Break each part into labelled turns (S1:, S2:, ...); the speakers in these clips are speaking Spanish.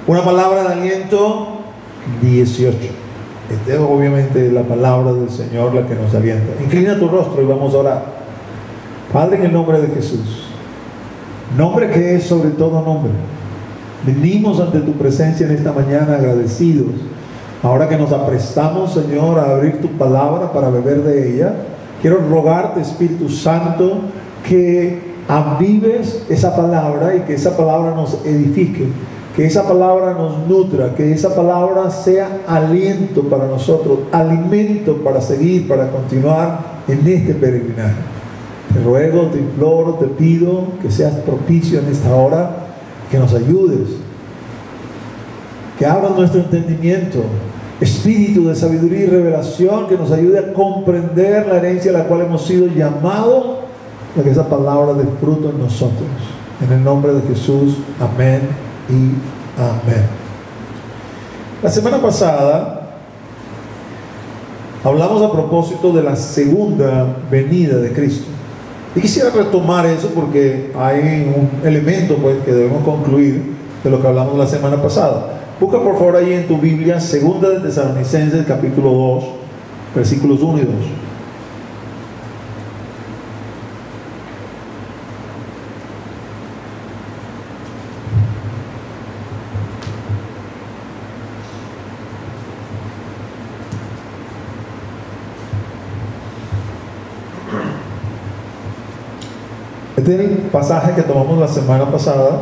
S1: Una palabra de aliento, 18. Esta es obviamente la palabra del Señor la que nos alienta. Inclina tu rostro y vamos a orar. Padre, en el nombre de Jesús, nombre que es sobre todo nombre, venimos ante tu presencia en esta mañana agradecidos. Ahora que nos aprestamos, Señor, a abrir tu palabra para beber de ella, quiero rogarte, Espíritu Santo, que avives esa palabra y que esa palabra nos edifique, que esa palabra nos nutra, que esa palabra sea aliento para nosotros, alimento para seguir, para continuar en este peregrinaje. Te ruego, te imploro, te pido que seas propicio en esta hora, que nos ayudes, que abras nuestro entendimiento, espíritu de sabiduría y revelación, que nos ayude a comprender la herencia a la cual hemos sido llamados, para que esa palabra dé fruto en nosotros. En el nombre de Jesús, amén y amén. La semana pasada hablamos a propósito de la segunda venida de Cristo. Y quisiera retomar eso porque hay un elemento pues, que debemos concluir de lo que hablamos la semana pasada. Busca por favor ahí en tu Biblia, segunda de Tesalonicenses, capítulo 2, versículos 1 y 2. Este es el pasaje que tomamos la semana pasada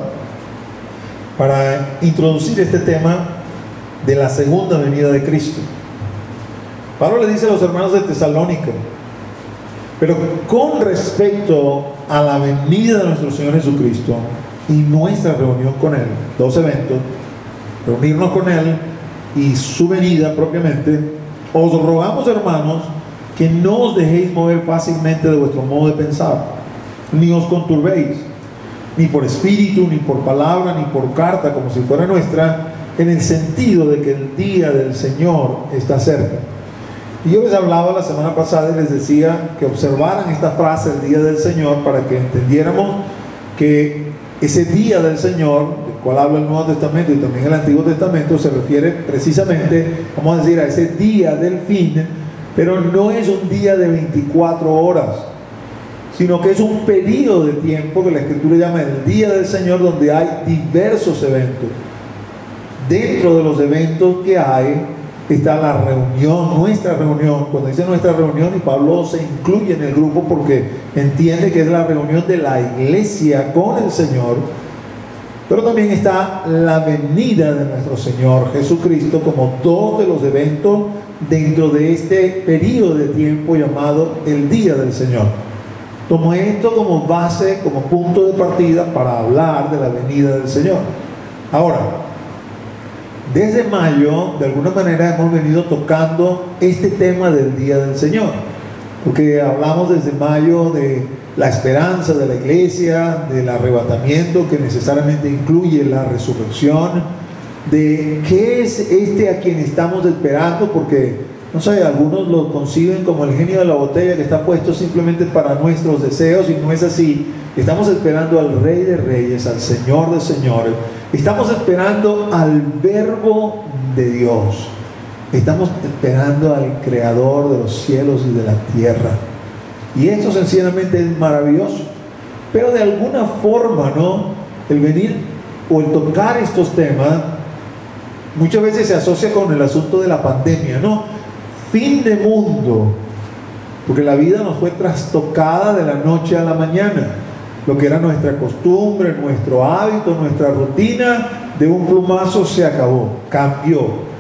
S1: para introducir este tema de la segunda venida de Cristo. Pablo le dice a los hermanos de Tesalónica: pero con respecto a la venida de nuestro Señor Jesucristo y nuestra reunión con Él, dos eventos, reunirnos con Él y su venida propiamente, os rogamos, hermanos, que no os dejéis mover fácilmente de vuestro modo de pensar, ni os conturbéis, ni por espíritu, ni por palabra, ni por carta, como si fuera nuestra, en el sentido de que el día del Señor está cerca. Y yo les hablaba la semana pasada y les decía que observaran esta frase, el día del Señor, para que entendiéramos que ese día del Señor, del cual habla el Nuevo Testamento y también el Antiguo Testamento, se refiere precisamente, vamos a decir, a ese día del fin, pero no es un día de 24 horas, sino que es un periodo de tiempo que la Escritura llama el día del Señor, donde hay diversos eventos. Dentro de los eventos que hay está la reunión, nuestra reunión. Cuando dice nuestra reunión, y Pablo se incluye en el grupo porque entiende que es la reunión de la iglesia con el Señor, pero también está la venida de nuestro Señor Jesucristo como dos de los eventos dentro de este periodo de tiempo llamado el día del Señor. Tomo esto como base, como punto de partida para hablar de la venida del Señor. Ahora, desde mayo, de alguna manera hemos venido tocando este tema del día del Señor, porque hablamos desde mayo de la esperanza de la iglesia, del arrebatamiento que necesariamente incluye la resurrección, de qué es este a quien estamos esperando, porque no sé, algunos lo conciben como el genio de la botella que está puesto simplemente para nuestros deseos, y no es así. Estamos esperando al Rey de Reyes, al Señor de Señores. Estamos esperando al Verbo de Dios. Estamos esperando al Creador de los cielos y de la tierra. Y esto sencillamente es maravilloso. Pero de alguna forma, ¿no? El venir o el tocar estos temas muchas veces se asocia con el asunto de la pandemia, ¿no? Fin de mundo, porque la vida nos fue trastocada de la noche a la mañana. Lo que era nuestra costumbre, nuestro hábito, nuestra rutina, de un plumazo se acabó, cambió.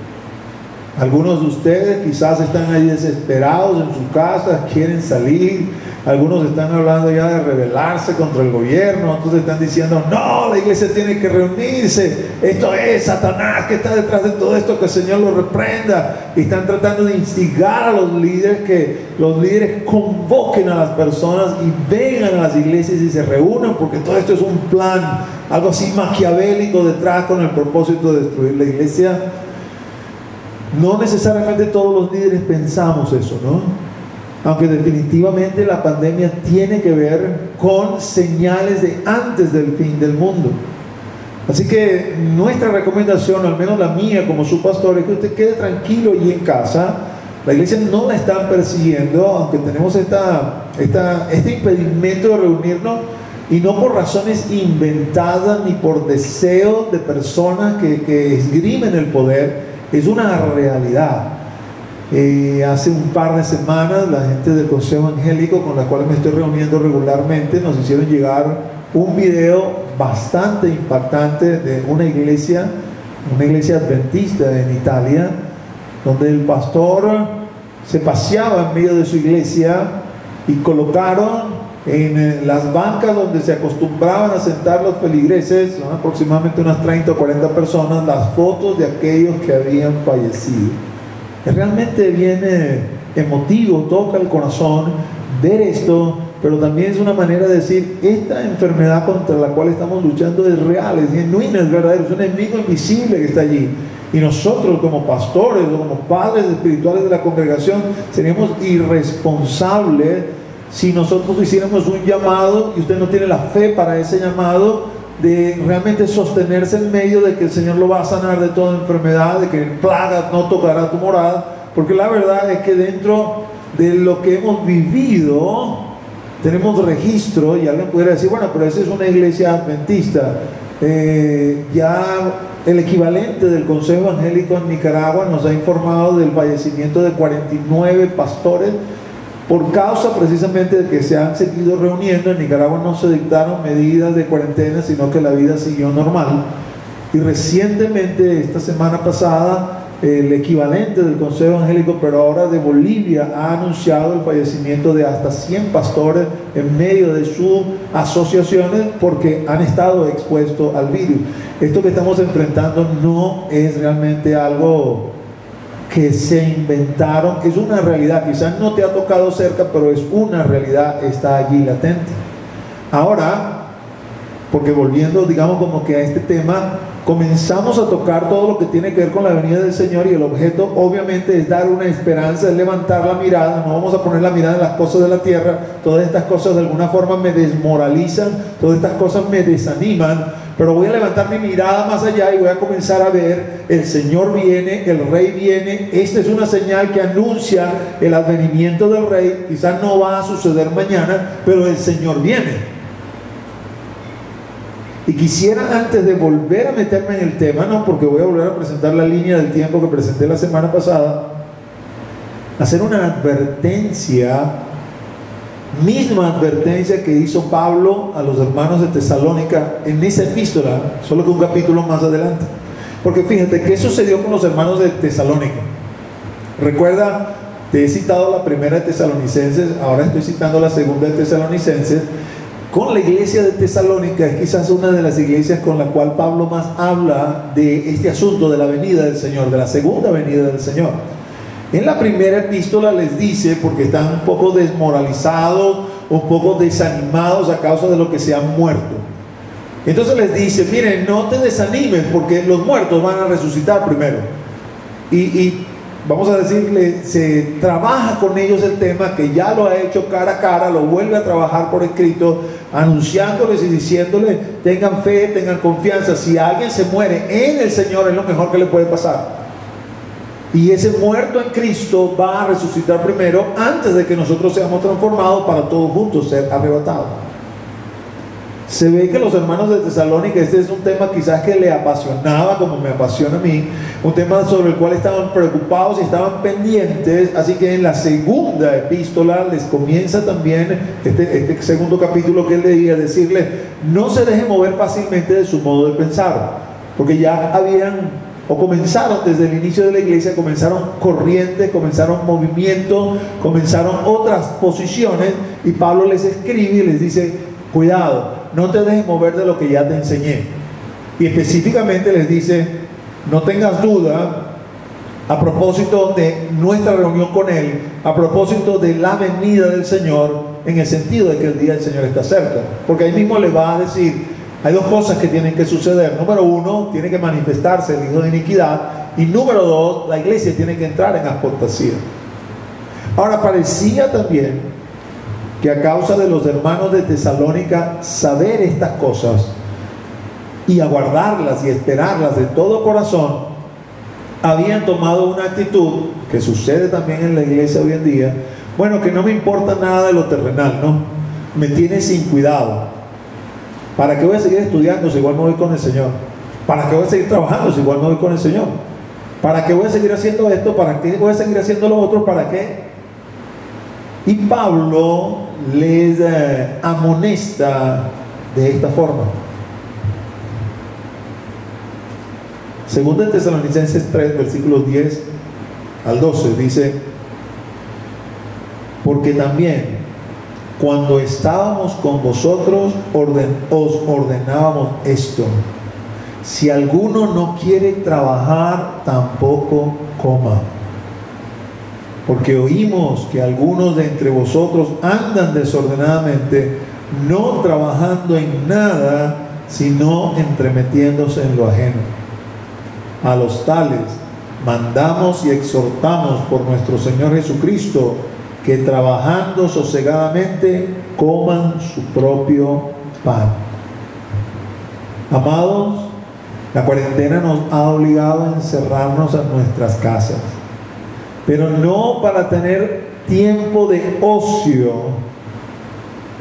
S1: Algunos de ustedes quizás están ahí desesperados en sus casas, quieren salir. Algunos están hablando ya de rebelarse contra el gobierno. Otros están diciendo: no, la iglesia tiene que reunirse. Esto es Satanás que está detrás de todo esto, que el Señor lo reprenda. Y están tratando de instigar a los líderes, que los líderes convoquen a las personas y vengan a las iglesias y se reúnan, porque todo esto es un plan, algo así maquiavélico detrás, con el propósito de destruir la iglesia. No necesariamente todos los líderes pensamos eso, ¿no? Aunque definitivamente la pandemia tiene que ver con señales de antes del fin del mundo. Así que nuestra recomendación, al menos la mía como su pastor, es que usted quede tranquilo y en casa. La iglesia no la están persiguiendo, aunque tenemos este impedimento de reunirnos, y no por razones inventadas ni por deseos de personas que esgrimen el poder. Es una realidad. Hace un par de semanas la gente del Consejo Evangélico, con la cual me estoy reuniendo regularmente, nos hicieron llegar un video bastante impactante de una iglesia adventista en Italia, donde el pastor se paseaba en medio de su iglesia y colocaron en las bancas donde se acostumbraban a sentar los feligreses, son aproximadamente unas 30 o 40 personas, las fotos de aquellos que habían fallecido. Es realmente bien emotivo, toca el corazón ver esto, pero también es una manera de decir, esta enfermedad contra la cual estamos luchando es real, es genuina, es verdadera, es un enemigo invisible que está allí. Y nosotros como pastores o como padres espirituales de la congregación seríamos irresponsables si nosotros hiciéramos un llamado y usted no tiene la fe para ese llamado, de realmente sostenerse en medio de que el Señor lo va a sanar de toda enfermedad, de que plagas no tocará tu morada, porque la verdad es que dentro de lo que hemos vivido tenemos registro. Y alguien pudiera decir, bueno, pero esa es una iglesia adventista. Ya el equivalente del Consejo Evangélico en Nicaragua nos ha informado del fallecimiento de 49 pastores por causa precisamente de que se han seguido reuniendo. En Nicaragua no se dictaron medidas de cuarentena, sino que la vida siguió normal. Y recientemente, esta semana pasada, el equivalente del Consejo Evangélico, pero ahora de Bolivia, ha anunciado el fallecimiento de hasta 100 pastores en medio de sus asociaciones porque han estado expuestos al virus. Esto que estamos enfrentando no es realmente algo que se inventaron, es una realidad. Quizás no te ha tocado cerca, pero es una realidad, está allí latente. Ahora, porque volviendo, digamos, como que a este tema, comenzamos a tocar todo lo que tiene que ver con la venida del Señor, y el objeto obviamente es dar una esperanza, es levantar la mirada. No vamos a poner la mirada en las cosas de la tierra. Todas estas cosas de alguna forma me desmoralizan, todas estas cosas me desaniman, pero voy a levantar mi mirada más allá y voy a comenzar a ver, el Señor viene, el Rey viene. Esta es una señal que anuncia el advenimiento del Rey. Quizás no va a suceder mañana, pero el Señor viene. Y quisiera, antes de volver a meterme en el tema, no, porque voy a volver a presentar la línea del tiempo que presenté la semana pasada, hacer una advertencia, misma advertencia que hizo Pablo a los hermanos de Tesalónica en esa epístola, solo que un capítulo más adelante. Porque fíjate, ¿qué sucedió con los hermanos de Tesalónica? Recuerda, te he citado la primera de Tesalonicenses, ahora estoy citando la segunda de Tesalonicenses. Con la iglesia de Tesalónica es quizás una de las iglesias con la cual Pablo más habla de este asunto de la venida del Señor, de la segunda venida del Señor. En la primera epístola les dice, porque están un poco desmoralizados, un poco desanimados a causa de lo que se han muerto. Entonces les dice, miren, no te desanimes porque los muertos van a resucitar primero. Y vamos a decirle, se trabaja con ellos el tema, que ya lo ha hecho cara a cara, lo vuelve a trabajar por escrito, anunciándoles y diciéndoles, tengan fe, tengan confianza. Si alguien se muere en el Señor, es lo mejor que le puede pasar. Y ese muerto en Cristo va a resucitar primero, antes de que nosotros seamos transformados para todos juntos ser arrebatados. Se ve que los hermanos de Tesalónica, este es un tema quizás que le apasionaba como me apasiona a mí, un tema sobre el cual estaban preocupados y estaban pendientes. Así que en la segunda epístola les comienza también este segundo capítulo que él leía, decirle, no se dejen mover fácilmente de su modo de pensar, porque ya habían, o comenzaron desde el inicio de la iglesia, comenzaron corrientes, comenzaron movimientos, comenzaron otras posiciones, y Pablo les escribe y les dice, cuidado, no te dejes mover de lo que ya te enseñé. Y específicamente les dice, no tengas duda a propósito de nuestra reunión con Él, a propósito de la venida del Señor, en el sentido de que el día del Señor está cerca. Porque ahí mismo le va a decir, hay dos cosas que tienen que suceder. Número uno, tiene que manifestarse el hijo de iniquidad, y número dos, la iglesia tiene que entrar en apostasía. Ahora, parecía también que a causa de los hermanos de Tesalónica saber estas cosas, y aguardarlas y esperarlas de todo corazón, habían tomado una actitud que sucede también en la iglesia hoy en día. Bueno, que no me importa nada de lo terrenal, ¿no? Me tiene sin cuidado. ¿Para qué voy a seguir estudiando si igual me voy con el Señor? ¿Para qué voy a seguir trabajando si igual me voy con el Señor? ¿Para qué voy a seguir haciendo esto? ¿Para qué voy a seguir haciendo lo otro? ¿Para qué? Y Pablo les amonesta de esta forma. Segunda de Tesalonicenses 3, versículos 10 al 12, dice: porque también cuando estábamos con vosotros os ordenábamos esto: si alguno no quiere trabajar, tampoco coma. Porque oímos que algunos de entre vosotros andan desordenadamente, no trabajando en nada, sino entremetiéndose en lo ajeno. A los tales mandamos y exhortamos por nuestro Señor Jesucristo, que trabajando sosegadamente coman su propio pan. Amados, la cuarentena nos ha obligado a encerrarnos en nuestras casas, pero no para tener tiempo de ocio,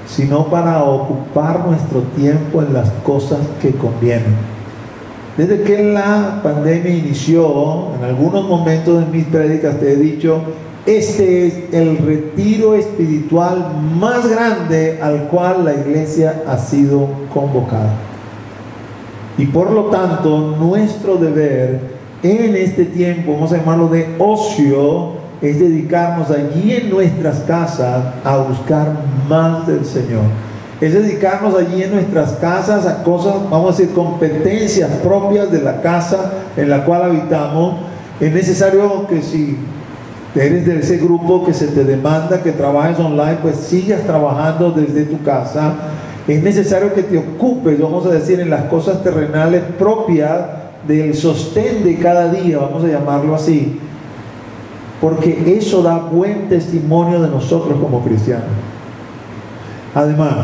S1: sino para ocupar nuestro tiempo en las cosas que convienen. Desde que la pandemia inició, en algunos momentos de mis prédicas te he dicho: este es el retiro espiritual más grande al cual la iglesia ha sido convocada. Y por lo tanto, nuestro deber en este tiempo, vamos a llamarlo de ocio, es dedicarnos allí en nuestras casas a buscar más del Señor. Es dedicarnos allí en nuestras casas a cosas, vamos a decir, competencias propias de la casa en la cual habitamos. Es necesario que si eres de ese grupo que se te demanda que trabajes online, pues sigas trabajando desde tu casa. Es necesario que te ocupes, vamos a decir, en las cosas terrenales propias del sostén de cada día, vamos a llamarlo así, porque eso da buen testimonio de nosotros como cristianos. Además,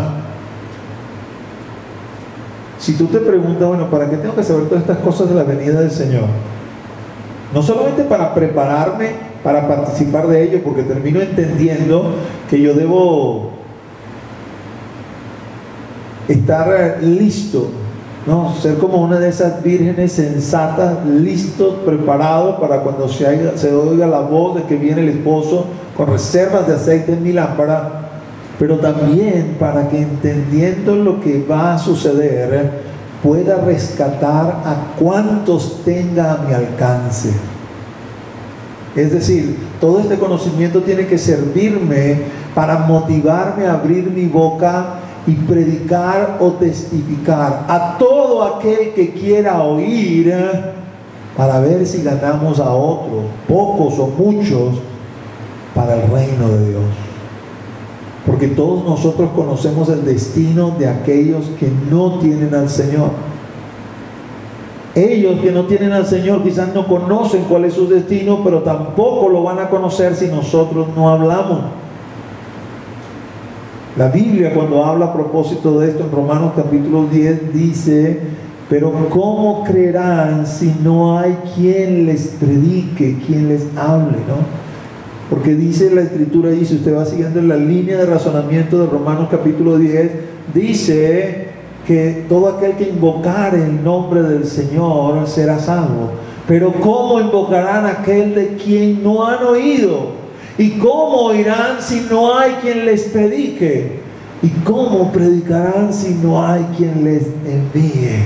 S1: si tú te preguntas, bueno, ¿para qué tengo que saber todas estas cosas de la venida del Señor? No solamente para prepararme para participar de ello, porque termino entendiendo que yo debo estar listo, ¿no? Ser como una de esas vírgenes sensatas, listos, preparados para cuando se oiga la voz de que viene el esposo, con reservas de aceite en mi lámpara. Pero también para que, entendiendo lo que va a suceder, pueda rescatar a cuantos tenga a mi alcance. Es decir, todo este conocimiento tiene que servirme para motivarme a abrir mi boca y predicar o testificar a todo aquel que quiera oír, para ver si ganamos a otros, pocos o muchos, para el reino de Dios. Porque todos nosotros conocemos el destino de aquellos que no tienen al Señor. Ellos que no tienen al Señor quizás no conocen cuál es su destino, pero tampoco lo van a conocer si nosotros no hablamos. La Biblia, cuando habla a propósito de esto en Romanos capítulo 10, dice: pero ¿cómo creerán si no hay quien les predique, quien les hable, ¿no? Porque dice la Escritura, y si usted va siguiendo en la línea de razonamiento de Romanos capítulo 10, dice que todo aquel que invocare el nombre del Señor será salvo. Pero ¿cómo invocarán a aquel de quien no han oído? ¿Y cómo oirán si no hay quien les predique? ¿Y cómo predicarán si no hay quien les envíe?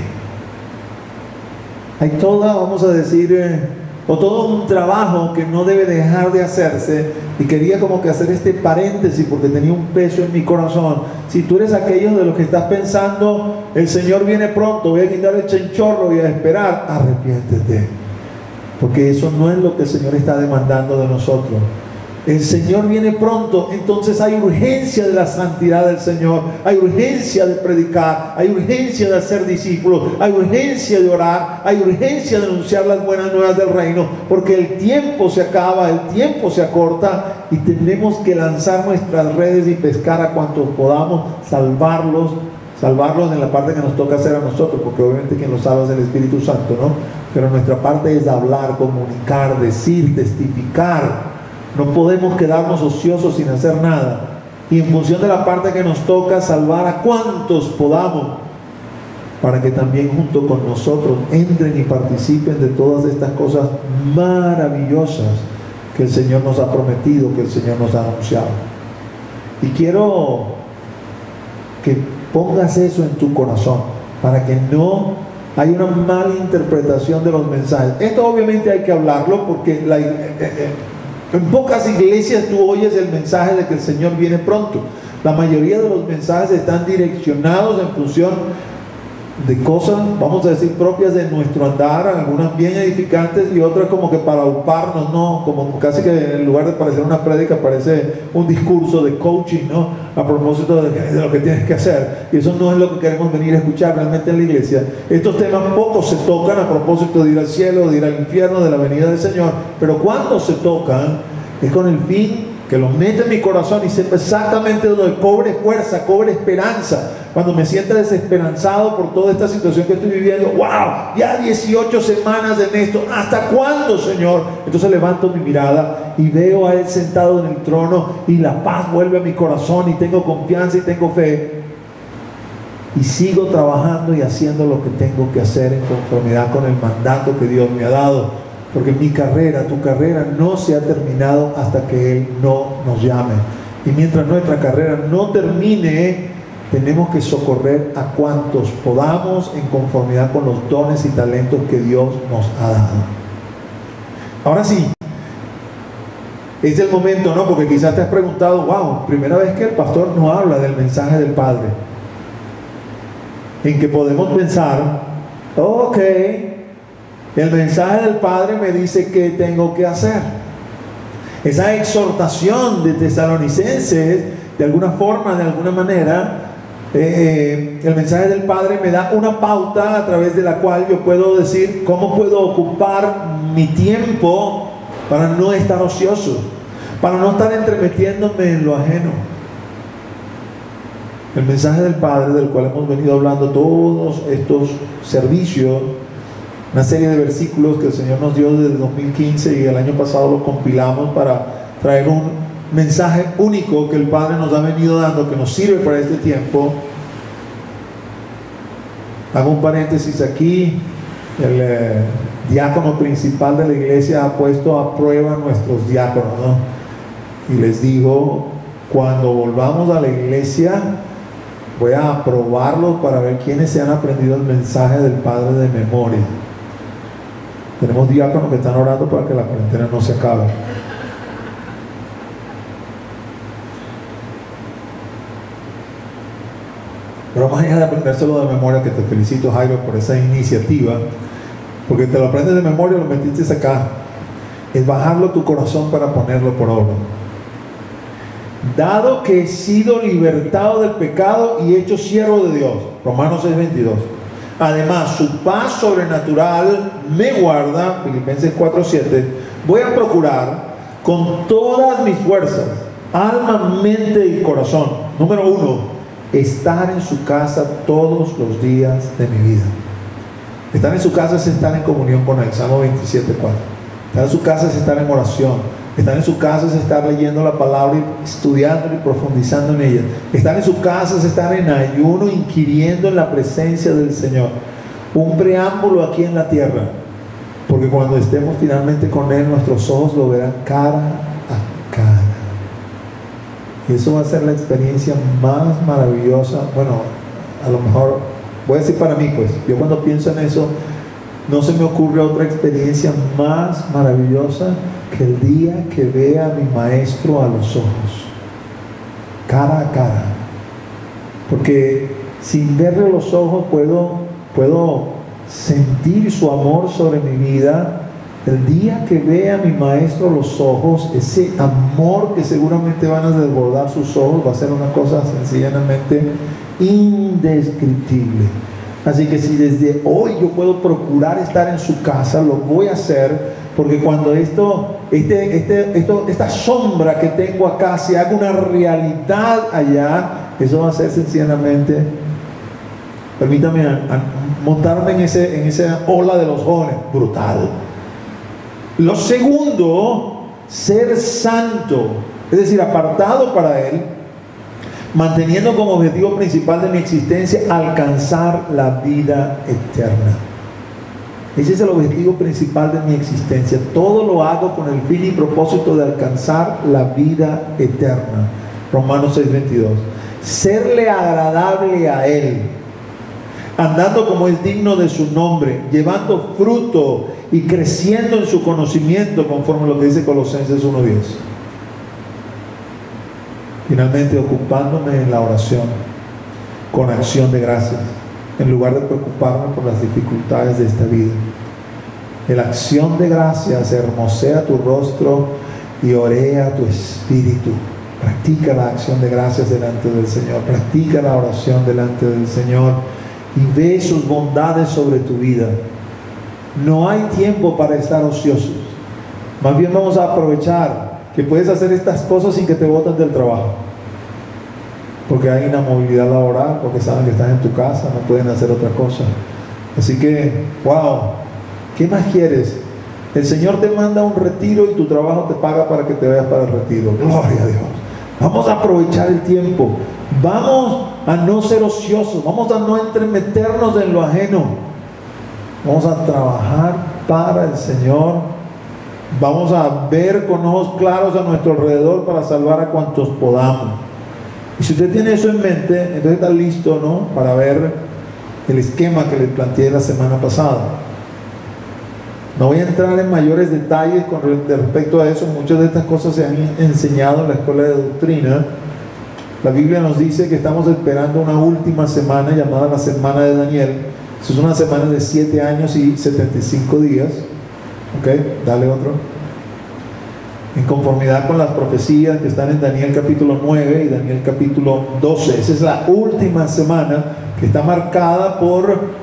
S1: Hay toda, vamos a decir, o todo un trabajo que no debe dejar de hacerse. Y quería como que hacer este paréntesis porque tenía un peso en mi corazón. Si tú eres aquellos de los que estás pensando: el Señor viene pronto, voy a quitar el chinchorro y a esperar, arrepiéntete, porque eso no es lo que el Señor está demandando de nosotros. El Señor viene pronto, entonces hay urgencia de la santidad del Señor, hay urgencia de predicar, hay urgencia de hacer discípulos, hay urgencia de orar, hay urgencia de anunciar las buenas nuevas del reino, porque el tiempo se acaba, el tiempo se acorta y tenemos que lanzar nuestras redes y pescar a cuantos podamos, salvarlos salvarlos en la parte que nos toca hacer a nosotros, porque obviamente quien los salva es el Espíritu Santo, ¿no? Pero nuestra parte es hablar, comunicar, decir, testificar. No podemos quedarnos ociosos sin hacer nada. Y en función de la parte que nos toca, salvar a cuantos podamos, para que también junto con nosotros entren y participen de todas estas cosas maravillosas que el Señor nos ha prometido, que el Señor nos ha anunciado. Y quiero que pongas eso en tu corazón, para que no haya una mala interpretación de los mensajes. Esto obviamente hay que hablarlo, porque en pocas iglesias tú oyes el mensaje de que el Señor viene pronto. La mayoría de los mensajes están direccionados en función de cosas, vamos a decir, propias de nuestro andar, algunas bien edificantes y otras como que para uparnos, ¿no? Como casi que en lugar de parecer una prédica parece un discurso de coaching, ¿no? A propósito de lo que tienes que hacer. Y eso no es lo que queremos venir a escuchar realmente en la iglesia. Estos temas pocos se tocan a propósito de ir al cielo, de ir al infierno, de la venida del Señor, pero cuando se tocan es con el fin que lo mete en mi corazón y sepa exactamente donde cobre fuerza, cobre esperanza. Cuando me sienta desesperanzado por toda esta situación que estoy viviendo, wow, ya 18 semanas en esto, ¿hasta cuándo, Señor? Entonces levanto mi mirada y veo a Él sentado en el trono y la paz vuelve a mi corazón y tengo confianza y tengo fe y sigo trabajando y haciendo lo que tengo que hacer en conformidad con el mandato que Dios me ha dado. Porque mi carrera, tu carrera no se ha terminado hasta que Él no nos llame. Y mientras nuestra carrera no termine, tenemos que socorrer a cuantos podamos en conformidad con los dones y talentos que Dios nos ha dado. Ahora sí, es el momento, ¿no? Porque quizás te has preguntado, wow, primera vez que el pastor no habla del mensaje del Padre. En que podemos pensar, ok, el mensaje del Padre me dice qué tengo que hacer. Esa exhortación de Tesalonicenses, de alguna forma, de alguna manera, el mensaje del Padre me da una pauta a través de la cual yo puedo decir cómo puedo ocupar mi tiempo para no estar ocioso, para no estar entremetiéndome en lo ajeno. El mensaje del Padre, del cual hemos venido hablando todos estos servicios, una serie de versículos que el Señor nos dio desde 2015 y el año pasado lo compilamos para traer un mensaje único que el Padre nos ha venido dando, que nos sirve para este tiempo. Hago un paréntesis aquí. El diácono principal de la iglesia ha puesto a prueba a nuestros diáconos, ¿no? Y les digo, cuando volvamos a la iglesia voy a aprobarlos para ver quiénes se han aprendido el mensaje del Padre de memoria. Tenemos diáconos que están orando para que la cuarentena no se acabe. Pero más allá de aprendérselo de memoria, que te felicito, Jairo, por esa iniciativa, porque te lo aprendes de memoria, lo metiste acá, es bajarlo a tu corazón para ponerlo por obra. Dado que he sido libertado del pecado y hecho siervo de Dios, Romanos 6:22. Además, su paz sobrenatural me guarda, Filipenses 4:7. Voy a procurar con todas mis fuerzas, alma, mente y corazón. Número 1, estar en su casa todos los días de mi vida. Estar en su casa es estar en comunión con Él, Salmo 27:4. Estar en su casa es estar en oración. Estar en su casa es estar leyendo la palabra y estudiando y profundizando en ella. Estar en su casa es estar en ayuno, inquiriendo en la presencia del Señor. Un preámbulo aquí en la tierra, porque cuando estemos finalmente con Él, nuestros ojos lo verán cara a cara. Y eso va a ser la experiencia más maravillosa. Bueno, a lo mejor, voy a decir para mí, pues, yo cuando pienso en eso, no se me ocurre otra experiencia más maravillosa que el día que vea a mi maestro a los ojos, cara a cara. Porque sin verle los ojos puedo sentir su amor sobre mi vida. El día que vea a mi maestro a los ojos, ese amor que seguramente van a desbordar sus ojos va a ser una cosa sencillamente indescriptible. Así que si desde hoy yo puedo procurar estar en su casa, lo voy a hacer, porque cuando esta sombra que tengo acá se haga una realidad allá, eso va a ser sencillamente Permítame montarme en esa ola de los jóvenes. Brutal. Lo segundo, ser santo, es decir, apartado para Él, manteniendo como objetivo principal de mi existencia alcanzar la vida eterna. Ese es el objetivo principal de mi existencia. Todo lo hago con el fin y propósito de alcanzar la vida eterna. Romanos 6:22. Serle agradable a Él, andando como es digno de su nombre, llevando fruto y creciendo en su conocimiento, conforme a lo que dice Colosenses 1:10. Finalmente, ocupándome en la oración con acción de gracias, en lugar de preocuparme por las dificultades de esta vida. La acción de gracias hermosea tu rostro y orea tu espíritu. Practica la acción de gracias delante del Señor, practica la oración delante del Señor y ve sus bondades sobre tu vida. No hay tiempo para estar ociosos. Más bien vamos a aprovechar que puedes hacer estas cosas sin que te boten del trabajo, porque hay inamovilidad laboral, porque saben que estás en tu casa, no pueden hacer otra cosa. Así que, wow, ¿qué más quieres? El Señor te manda un retiro y tu trabajo te paga para que te vayas para el retiro. Gloria a Dios. Vamos a aprovechar el tiempo. Vamos a no ser ociosos. Vamos a no entremeternos en lo ajeno. Vamos a trabajar para el Señor. Vamos a ver con ojos claros a nuestro alrededor para salvar a cuantos podamos. Y si usted tiene eso en mente, entonces está listo, ¿no?, para ver el esquema que les planteé la semana pasada. No voy a entrar en mayores detalles respecto a eso. Muchas de estas cosas se han enseñado en la escuela de doctrina. La Biblia nos dice que estamos esperando una última semana llamada la semana de Daniel. Es una semana de 7 años y 75 días. Ok, dale otro. En conformidad con las profecías que están en Daniel capítulo 9 y Daniel capítulo 12. Esa es la última semana que está marcada por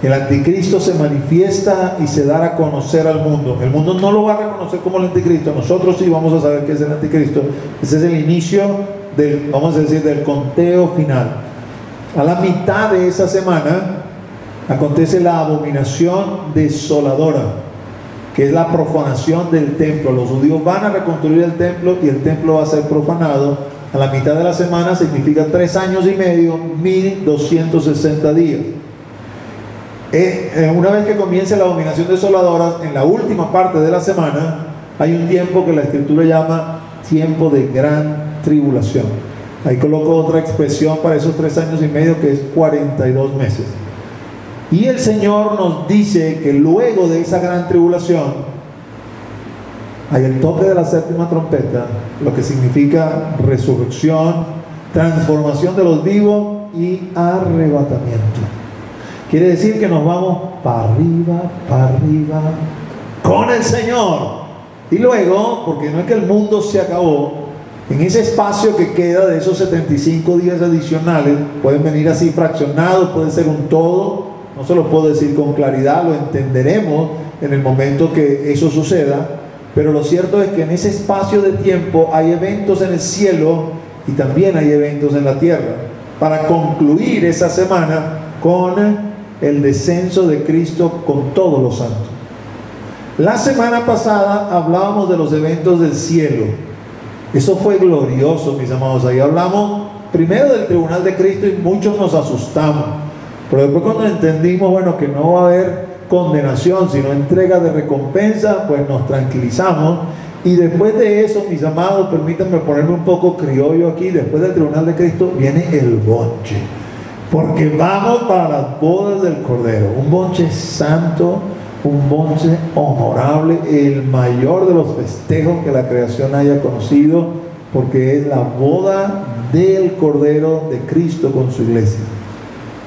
S1: el anticristo se manifiesta y se dará a conocer al mundo. El mundo no lo va a reconocer como el anticristo. Nosotros sí vamos a saber qué es el anticristo. Ese es el inicio del, vamos a decir, del conteo final. A la mitad de esa semana acontece la abominación desoladora, que es la profanación del templo. Los judíos van a reconstruir el templo y el templo va a ser profanado. A la mitad de la semana significa 3 años y medio, 1260 días. Una vez que comience la abominación desoladora, en la última parte de la semana hay un tiempo que la escritura llama tiempo de gran tribulación. Ahí coloco otra expresión para esos 3 años y medio, que es 42 meses. Y el Señor nos dice que luego de esa gran tribulación hay el toque de la séptima trompeta, lo que significa resurrección, transformación de los vivos y arrebatamiento. Quiere decir que nos vamos para arriba con el Señor. Y luego, porque no es que el mundo se acabó, en ese espacio que queda de esos 75 días adicionales, pueden venir así fraccionados, puede ser un todo. No se lo puedo decir con claridad, lo entenderemos en el momento que eso suceda, pero lo cierto es que en ese espacio de tiempo hay eventos en el cielo y también hay eventos en la tierra, para concluir esa semana con el descenso de Cristo con todos los santos. La semana pasada hablábamos de los eventos del cielo. Eso fue glorioso, mis amados. Ahí hablamos primero del tribunal de Cristo y muchos nos asustamos. Pero después, cuando entendimos, bueno, que no va a haber condenación, sino entrega de recompensa, pues nos tranquilizamos. Y después de eso, mis amados, permítanme ponerme un poco criollo aquí, después del tribunal de Cristo viene el bonche, porque vamos para las bodas del Cordero. Un bonche santo, un bonche honorable, el mayor de los festejos que la creación haya conocido, porque es la boda del Cordero de Cristo con su iglesia.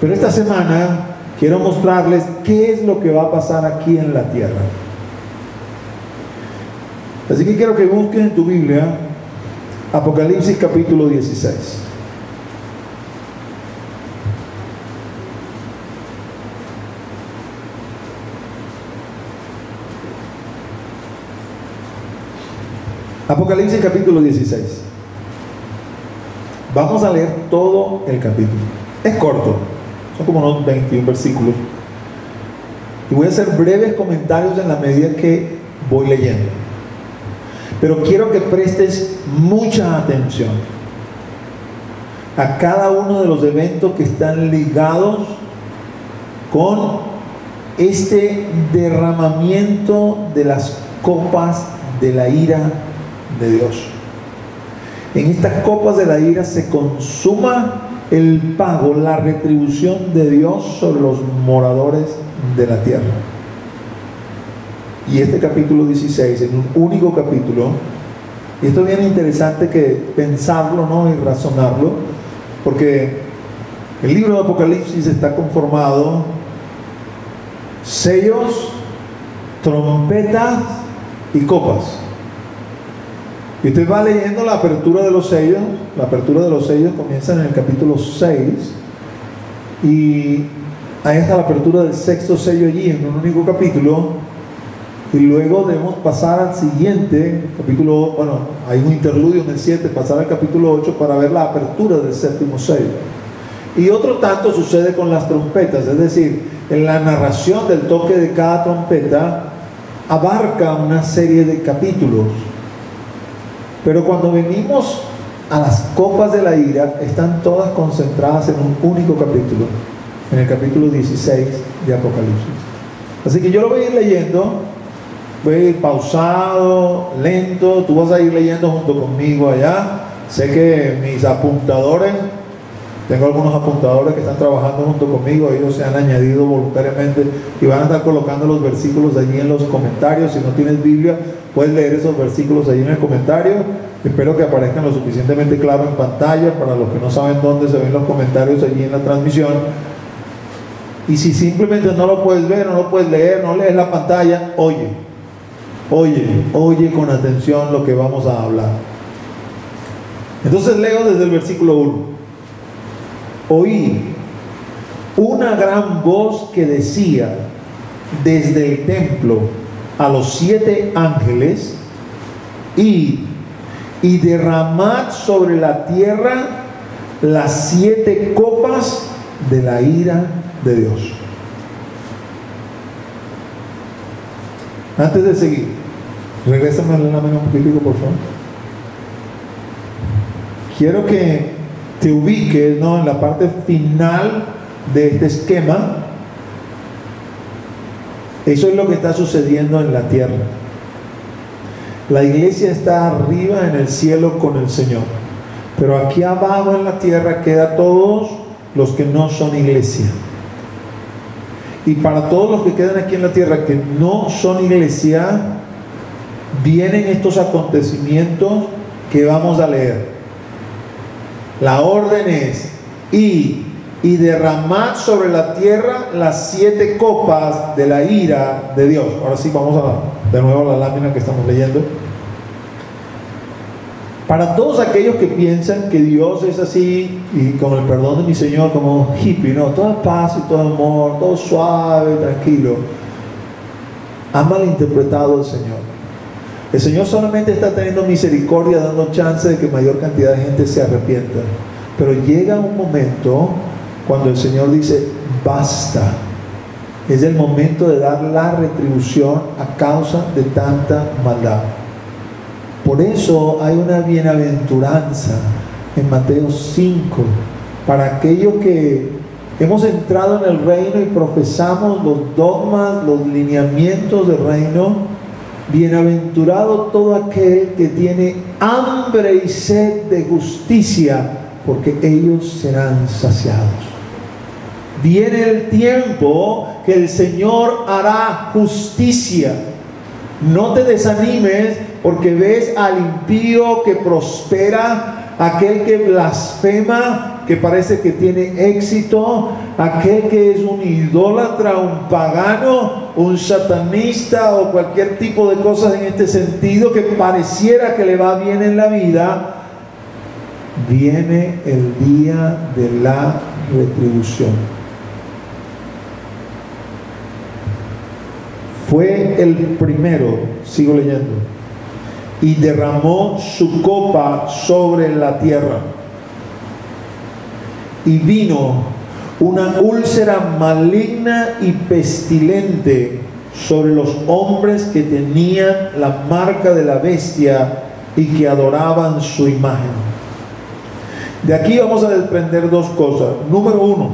S1: Pero esta semana quiero mostrarles qué es lo que va a pasar aquí en la tierra. Así que quiero que busquen en tu Biblia Apocalipsis capítulo 16. Apocalipsis capítulo 16. Vamos a leer todo el capítulo. Es corto, son como unos 21 versículos. Y voy a hacer breves comentarios en la medida que voy leyendo. Pero quiero que prestes mucha atención a cada uno de los eventos que están ligados con este derramamiento de las copas de la ira de Dios. En estas copas de la ira se consuma el pago, la retribución de Dios sobre los moradores de la tierra. Y este capítulo 16, en un único capítulo, y esto es bien interesante que pensarlo, ¿no? Y razonarlo, porque el libro de Apocalipsis está conformado sellos, trompetas y copas. Y usted va leyendo la apertura de los sellos. La apertura de los sellos comienza en el capítulo 6 y ahí está la apertura del sexto sello allí en un único capítulo, y luego debemos pasar al siguiente capítulo. Bueno, hay un interludio en el 7, pasar al capítulo 8 para ver la apertura del séptimo sello. Y otro tanto sucede con las trompetas, es decir, en la narración del toque de cada trompeta abarca una serie de capítulos. Pero cuando venimos a las copas de la ira, están todas concentradas en un único capítulo, en el capítulo 16 de Apocalipsis. Así que yo lo voy a ir leyendo, voy a ir pausado, lento, tú vas a ir leyendo junto conmigo allá. Sé que mis apuntadores, tengo algunos apuntadores que están trabajando junto conmigo, ellos se han añadido voluntariamente y van a estar colocando los versículos allí en los comentarios. Si no tienes Biblia, puedes leer esos versículos allí en el comentario. Espero que aparezcan lo suficientemente claro en pantalla para los que no saben dónde se ven los comentarios allí en la transmisión. Y si simplemente no lo puedes ver, no lo puedes leer, no lees la pantalla, oye con atención lo que vamos a hablar. Entonces leo desde el versículo 1. Oí una gran voz que decía desde el templo a los 7 ángeles: y derramad sobre la tierra las 7 copas de la ira de Dios. Antes de seguir, regrésame la lámina un poquitico, por favor. Quiero que te ubiques, ¿no?, en la parte final de este esquema. Eso es lo que está sucediendo en la tierra. La iglesia está arriba en el cielo con el Señor, pero aquí abajo en la tierra quedan todos los que no son iglesia. Y para todos los que quedan aquí en la tierra que no son iglesia, vienen estos acontecimientos que vamos a leer. La orden es: y derramad sobre la tierra las 7 copas de la ira de Dios. Ahora sí, vamos de nuevo a la lámina que estamos leyendo. Para todos aquellos que piensan que Dios es así, y con el perdón de mi Señor, como hippie, ¿no?, toda paz y todo amor, todo suave, tranquilo, ha malinterpretado al Señor. El Señor solamente está teniendo misericordia, dando chance de que mayor cantidad de gente se arrepienta. Pero llega un momento cuando el Señor dice: basta. Es el momento de dar la retribución a causa de tanta maldad. Por eso hay una bienaventuranza en Mateo 5 para aquellos que hemos entrado en el reino y profesamos los dogmas, los lineamientos del reino. Bienaventurado todo aquel que tiene hambre y sed de justicia, porque ellos serán saciados. Viene el tiempo que el Señor hará justicia. No te desanimes porque ves al impío que prospera, aquel que blasfema, que parece que tiene éxito, aquel que es un idólatra, un pagano, un satanista o cualquier tipo de cosas en este sentido, que pareciera que le va bien en la vida. Viene el día de la retribución. Fue el primero, sigo leyendo, y derramó su copa sobre la tierra, y vino una úlcera maligna y pestilente sobre los hombres que tenían la marca de la bestia y que adoraban su imagen. De aquí vamos a desprender dos cosas. Número uno,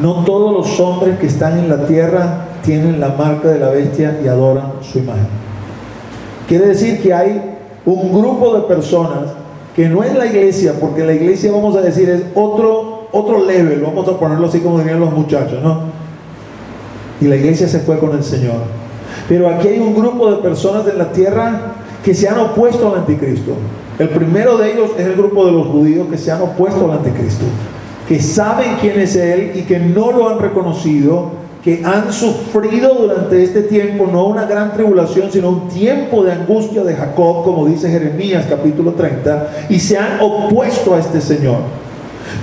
S1: no todos los hombres que están en la tierra tienen la marca de la bestia y adoran su imagen. Quiere decir que hay un grupo de personas que no es la iglesia, porque la iglesia, vamos a decir, es otro level, vamos a ponerlo así como dirían los muchachos, ¿no? Y la iglesia se fue con el Señor. Pero aquí hay un grupo de personas de la tierra que se han opuesto al anticristo. El primero de ellos es el grupo de los judíos que se han opuesto al anticristo, que saben quién es él y que no lo han reconocido, que han sufrido durante este tiempo no una gran tribulación, sino un tiempo de angustia de Jacob, como dice Jeremías capítulo 30, y se han opuesto a este Señor.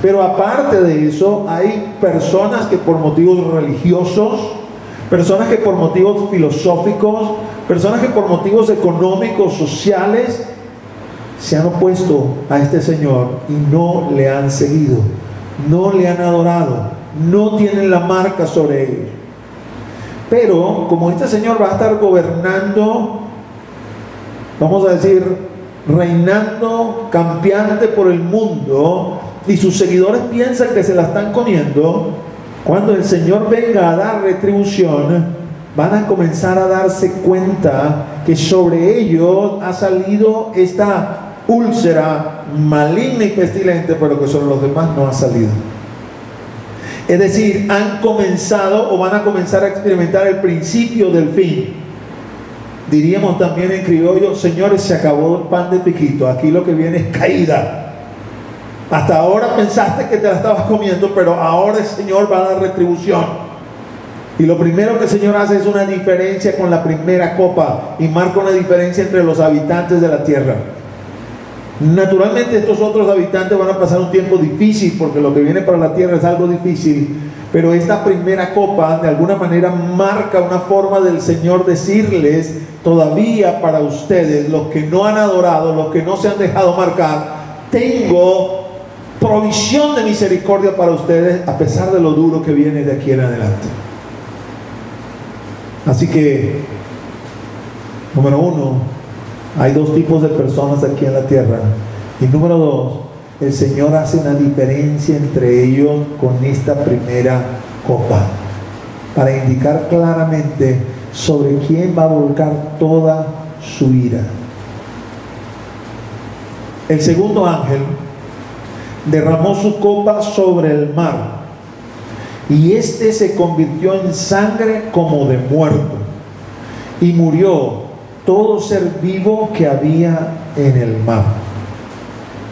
S1: Pero aparte de eso, hay personas que por motivos religiosos, personas que por motivos filosóficos, personas que por motivos económicos, sociales, se han opuesto a este Señor y no le han seguido, no le han adorado, no tienen la marca sobre ellos. Pero como este Señor va a estar gobernando, vamos a decir, reinando, campeante por el mundo, y sus seguidores piensan que se la están comiendo, cuando el Señor venga a dar retribución, van a comenzar a darse cuenta que sobre ellos ha salido esta úlcera maligna y pestilente, pero que sobre los demás no ha salido. Es decir, han comenzado o van a comenzar a experimentar el principio del fin. Diríamos también en criollo: señores, se acabó el pan de piquito, aquí lo que viene es caída. Hasta ahora pensaste que te la estabas comiendo, pero ahora el Señor va a dar retribución. Y lo primero que el Señor hace es una diferencia con la primera copa, y marca una diferencia entre los habitantes de la tierra. Naturalmente estos otros habitantes van a pasar un tiempo difícil, porque lo que viene para la tierra es algo difícil, pero esta primera copa de alguna manera marca una forma del Señor decirles: todavía para ustedes, los que no han adorado, los que no se han dejado marcar, tengo provisión de misericordia para ustedes, a pesar de lo duro que viene de aquí en adelante. Así que, número uno, hay dos tipos de personas aquí en la tierra. Y número dos, el Señor hace una diferencia entre ellos con esta primera copa, para indicar claramente sobre quién va a volcar toda su ira. El segundo ángel derramó su copa sobre el mar, y este se convirtió en sangre como de muerto, y murió todo ser vivo que había en el mar.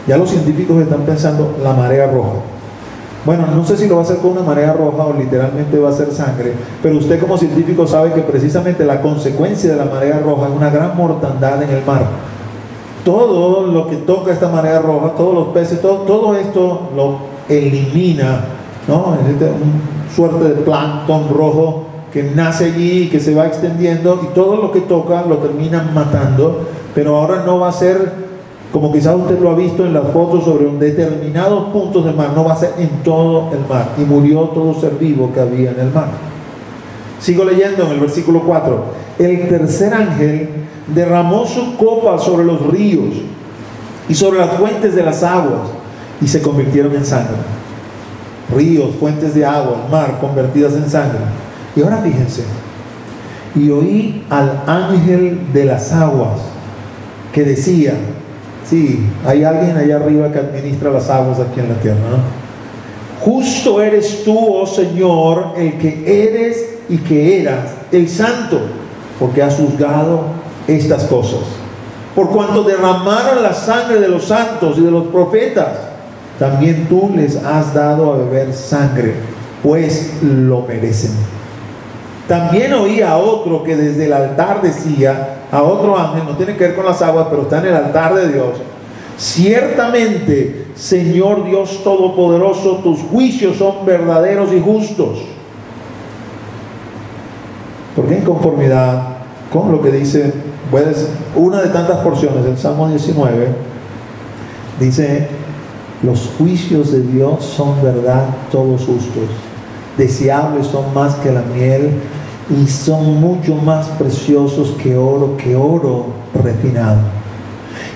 S1: Ya los científicos están pensando: la marea roja. Bueno, no sé si lo va a hacer con una marea roja o literalmente va a ser sangre, pero usted como científico sabe que precisamente la consecuencia de la marea roja es una gran mortandad en el mar. Todo lo que toca esta marea roja, todos los peces, todo esto lo elimina, ¿no? Es una suerte de plancton rojo que nace allí y que se va extendiendo, y todo lo que toca lo terminan matando. Pero ahora no va a ser como quizás usted lo ha visto en las fotos, sobre un determinados puntos del mar, no va a ser en todo el mar. Y murió todo ser vivo que había en el mar. Sigo leyendo en el versículo 4. El tercer ángel derramó su copa sobre los ríos y sobre las fuentes de las aguas, y se convirtieron en sangre. Ríos, fuentes de agua, mar convertidas en sangre. Y ahora fíjense: y oí al ángel de las aguas que decía... Sí, hay alguien allá arriba que administra las aguas aquí en la tierra, ¿no? Justo eres tú, oh Señor, el que eres y que eras, el santo, porque has juzgado estas cosas. Por cuanto derramaron la sangre de los santos y de los profetas, también tú les has dado a beber sangre, pues lo merecen. También oí a otro que desde el altar decía, a otro ángel, no tiene que ver con las aguas, pero está en el altar de Dios: ciertamente, Señor Dios Todopoderoso, tus juicios son verdaderos y justos. Porque en conformidad con lo que dice, pues, una de tantas porciones del Salmo 19, dice: Los juicios de Dios son verdad, todos justos. Deseables son más que la miel y son mucho más preciosos que oro refinado.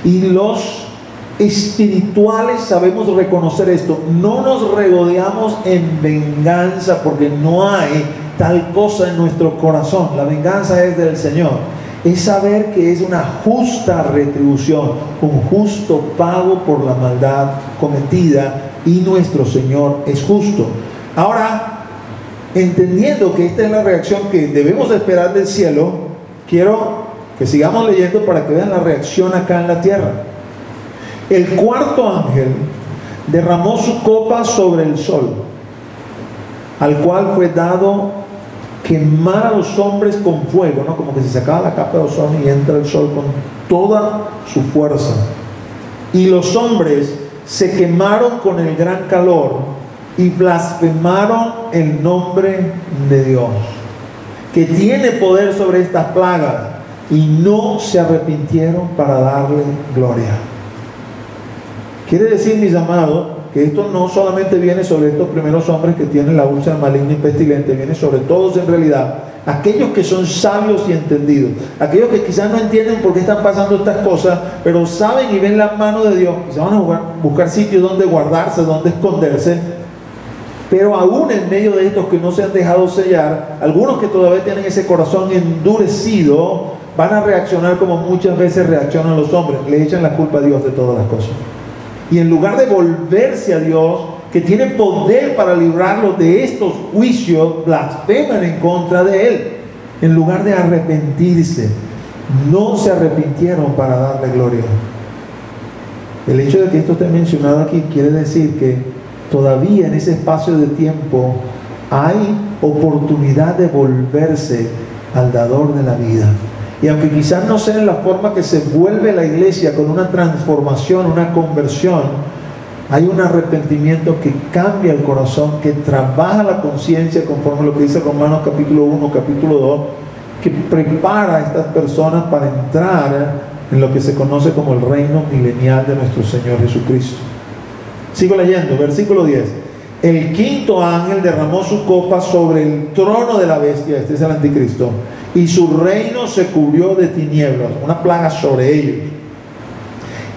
S1: Y los espirituales sabemos reconocer esto. No nos regodeamos en venganza porque no hay tal cosa en nuestro corazón. La venganza es del Señor. Es saber que es una justa retribución, un justo pago por la maldad cometida, y nuestro Señor es justo. Ahora, entendiendo que esta es la reacción que debemos esperar del cielo, quiero que sigamos leyendo para que vean la reacción acá en la tierra. El cuarto ángel derramó su copa sobre el sol, al cual fue dado quemar a los hombres con fuego, ¿no? Como que se sacaba la capa de ozono y entra el sol con toda su fuerza. Y los hombres se quemaron con el gran calor y blasfemaron el nombre de Dios, que tiene poder sobre estas plagas, y no se arrepintieron para darle gloria. Quiere decir, mis amados, que esto no solamente viene sobre estos primeros hombres que tienen la úlcera maligna y pestilente, viene sobre todos en realidad, aquellos que son sabios y entendidos, aquellos que quizás no entienden por qué están pasando estas cosas, pero saben y ven la mano de Dios, y se van a buscar sitios donde guardarse, donde esconderse. Pero aún en medio de estos que no se han dejado sellar, algunos que todavía tienen ese corazón endurecido, van a reaccionar como muchas veces reaccionan los hombres, le echan la culpa a Dios de todas las cosas. Y en lugar de volverse a Dios, que tiene poder para librarlos de estos juicios, blasfeman en contra de Él. En lugar de arrepentirse, no se arrepintieron para darle gloria. El hecho de que esto esté mencionado aquí quiere decir que todavía en ese espacio de tiempo hay oportunidad de volverse al dador de la vida. Y aunque quizás no sea en la forma que se vuelve la iglesia con una transformación, una conversión, hay un arrepentimiento que cambia el corazón, que trabaja la conciencia conforme a lo que dice Romanos capítulo 1, capítulo 2, que prepara a estas personas para entrar en lo que se conoce como el reino milenial de nuestro Señor Jesucristo. Sigo leyendo, versículo 10. El quinto ángel derramó su copa sobre el trono de la bestia, este es el anticristo, y su reino se cubrió de tinieblas, una plaga sobre ellos,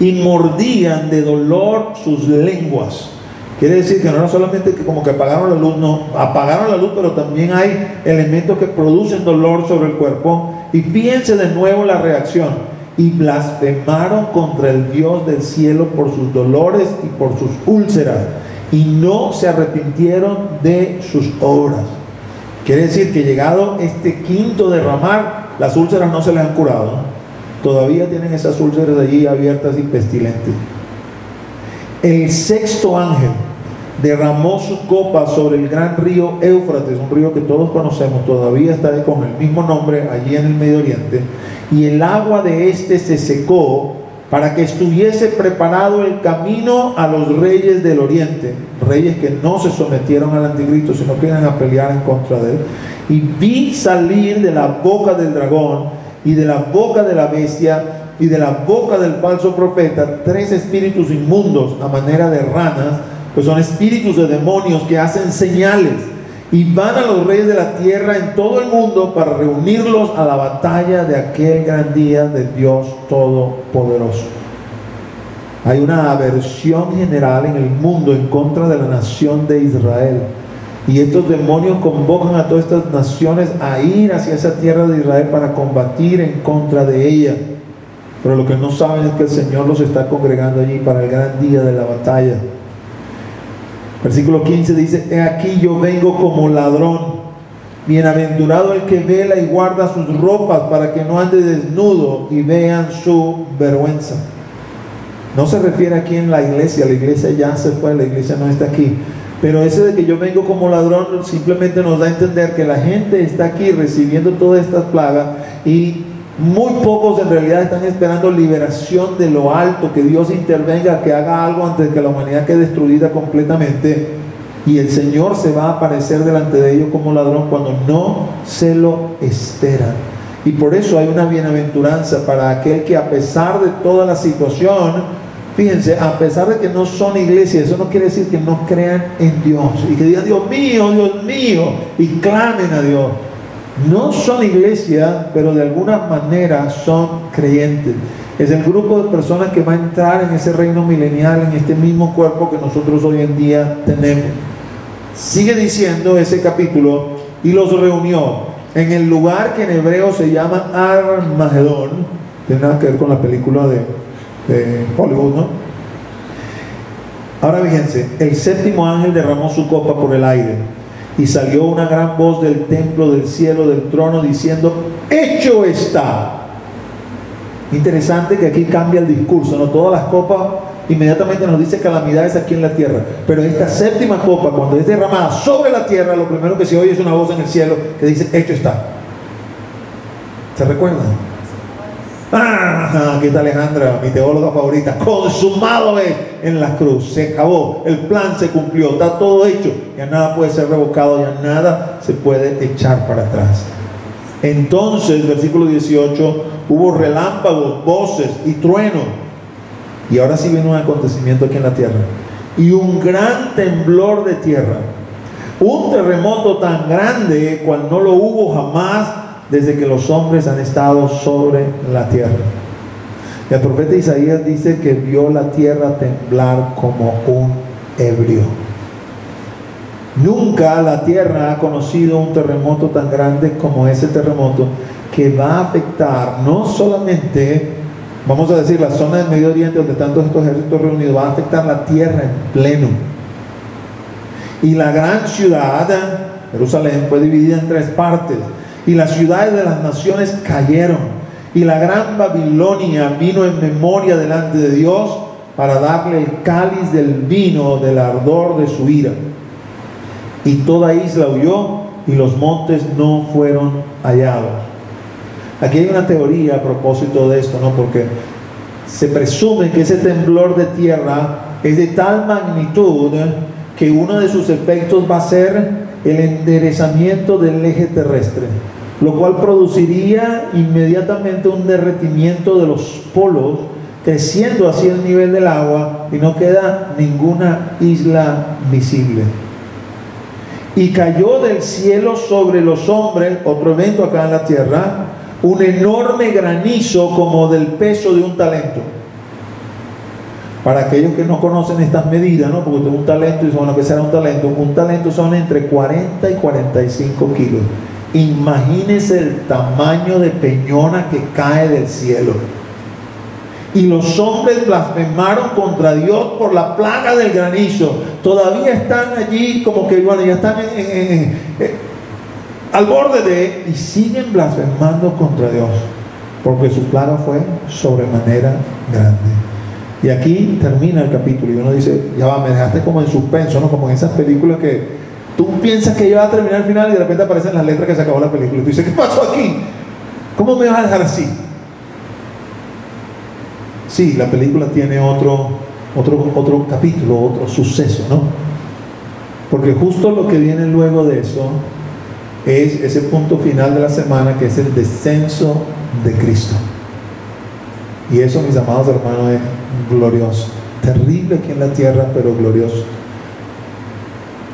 S1: y mordían de dolor sus lenguas. Quiere decir que no era solamente que como que apagaron la luz, no, apagaron la luz, pero también hay elementos que producen dolor sobre el cuerpo. Y fíjense de nuevo la reacción: y blasfemaron contra el Dios del cielo por sus dolores y por sus úlceras, y no se arrepintieron de sus obras. Quiere decir que llegado este quinto derramar, las úlceras no se les han curado, ¿no? Todavía tienen esas úlceras allí abiertas y pestilentes. El sexto ángel derramó su copa sobre el gran río Éufrates, un río que todos conocemos, todavía está con el mismo nombre allí en el Medio Oriente, y el agua de este se secó, para que estuviese preparado el camino a los reyes del oriente, reyes que no se sometieron al anticristo, sino que iban a pelear en contra de él. Y vi salir de la boca del dragón, y de la boca de la bestia, y de la boca del falso profeta, 3 espíritus inmundos a manera de ranas, pues son espíritus de demonios que hacen señales, y van a los reyes de la tierra en todo el mundo para reunirlos a la batalla de aquel gran día del Dios Todopoderoso. Hay una aversión general en el mundo en contra de la nación de Israel, y estos demonios convocan a todas estas naciones a ir hacia esa tierra de Israel para combatir en contra de ella. Pero lo que no saben es que el Señor los está congregando allí para el gran día de la batalla. Versículo 15 dice: he aquí yo vengo como ladrón, bienaventurado el que vela y guarda sus ropas para que no ande desnudo y vean su vergüenza. No se refiere aquí en la iglesia ya se fue, la iglesia no está aquí, pero ese de que yo vengo como ladrón simplemente nos da a entender que la gente está aquí recibiendo todas estas plagas, y muy pocos en realidad están esperando liberación de lo alto, que Dios intervenga, que haga algo antes de que la humanidad quede destruida completamente. Y el Señor se va a aparecer delante de ellos como ladrón cuando no se lo esperan. Y por eso hay una bienaventuranza para aquel que, a pesar de toda la situación, Fíjense, a pesar de que no son iglesia, eso no quiere decir que no crean en Dios y que digan Dios mío, y clamen a Dios. No son iglesia, pero de alguna manera son creyentes. Es el grupo de personas que va a entrar en ese reino milenial, en este mismo cuerpo que nosotros hoy en día tenemos. Sigue diciendo ese capítulo: y los reunió en el lugar que en hebreo se llama Armagedón. Tiene nada que ver con la película de Hollywood, ¿no? Ahora fíjense, el séptimo ángel derramó su copa por el aire, y salió una gran voz del templo, del cielo, del trono, diciendo: hecho está. Interesante que aquí cambia el discurso, ¿no? Todas las copas inmediatamente nos dice calamidades aquí en la tierra, pero esta séptima copa, cuando es derramada sobre la tierra, lo primero que se oye es una voz en el cielo que dice: hecho está. ¿Se recuerdan? Aquí está Alejandra, mi teóloga favorita. Consumado es en la cruz, se acabó, el plan se cumplió, está todo hecho, ya nada puede ser revocado, ya nada se puede echar para atrás. Entonces, versículo 18, hubo relámpagos, voces y truenos, y ahora sí viene un acontecimiento aquí en la tierra, y un gran temblor de tierra, un terremoto tan grande cual no lo hubo jamás desde que los hombres han estado sobre la tierra. El profeta Isaías dice que vio la tierra temblar como un ebrio. Nunca la tierra ha conocido un terremoto tan grande como ese terremoto, que va a afectar no solamente, vamos a decir, la zona del Medio Oriente donde están todos estos ejércitos reunidos, va a afectar la tierra en pleno. Y la gran ciudad, Jerusalén, fue dividida en 3 partes. Y las ciudades de las naciones cayeron, y la gran Babilonia vino en memoria delante de Dios para darle el cáliz del vino del ardor de su ira. Y toda isla huyó, y los montes no fueron hallados. Aquí hay una teoría a propósito de esto, ¿no? Porque se presume que ese temblor de tierra es de tal magnitud que uno de sus efectos va a ser el enderezamiento del eje terrestre, lo cual produciría inmediatamente un derretimiento de los polos, creciendo así el nivel del agua, y no queda ninguna isla visible. Y cayó del cielo sobre los hombres, otro evento acá en la tierra, un enorme granizo como del peso de un talento. Para aquellos que no conocen estas medidas, ¿no? Porque tengo un talento y dicen, bueno, ¿qué será un talento? Un talento son entre 40 y 45 kilos. Imagínense el tamaño de peñona que cae del cielo. Y los hombres blasfemaron contra Dios por la plaga del granizo. Todavía están allí como que, bueno, ya están al borde de, y siguen blasfemando contra Dios, porque su plaga fue sobremanera grande. Y aquí termina el capítulo y uno dice, ya va, me dejaste como en suspenso, ¿no? Como en esas películas que tú piensas que ya va a terminar el final y de repente aparecen las letras que se acabó la película. Y tú dices, ¿qué pasó aquí? ¿Cómo me vas a dejar así? Sí, la película tiene otro capítulo, otro suceso, ¿no? Porque justo lo que viene luego de eso es ese punto final de la semana, que es el descenso de Cristo. Y eso, mis amados hermanos, es glorioso. Terrible aquí en la tierra, pero glorioso.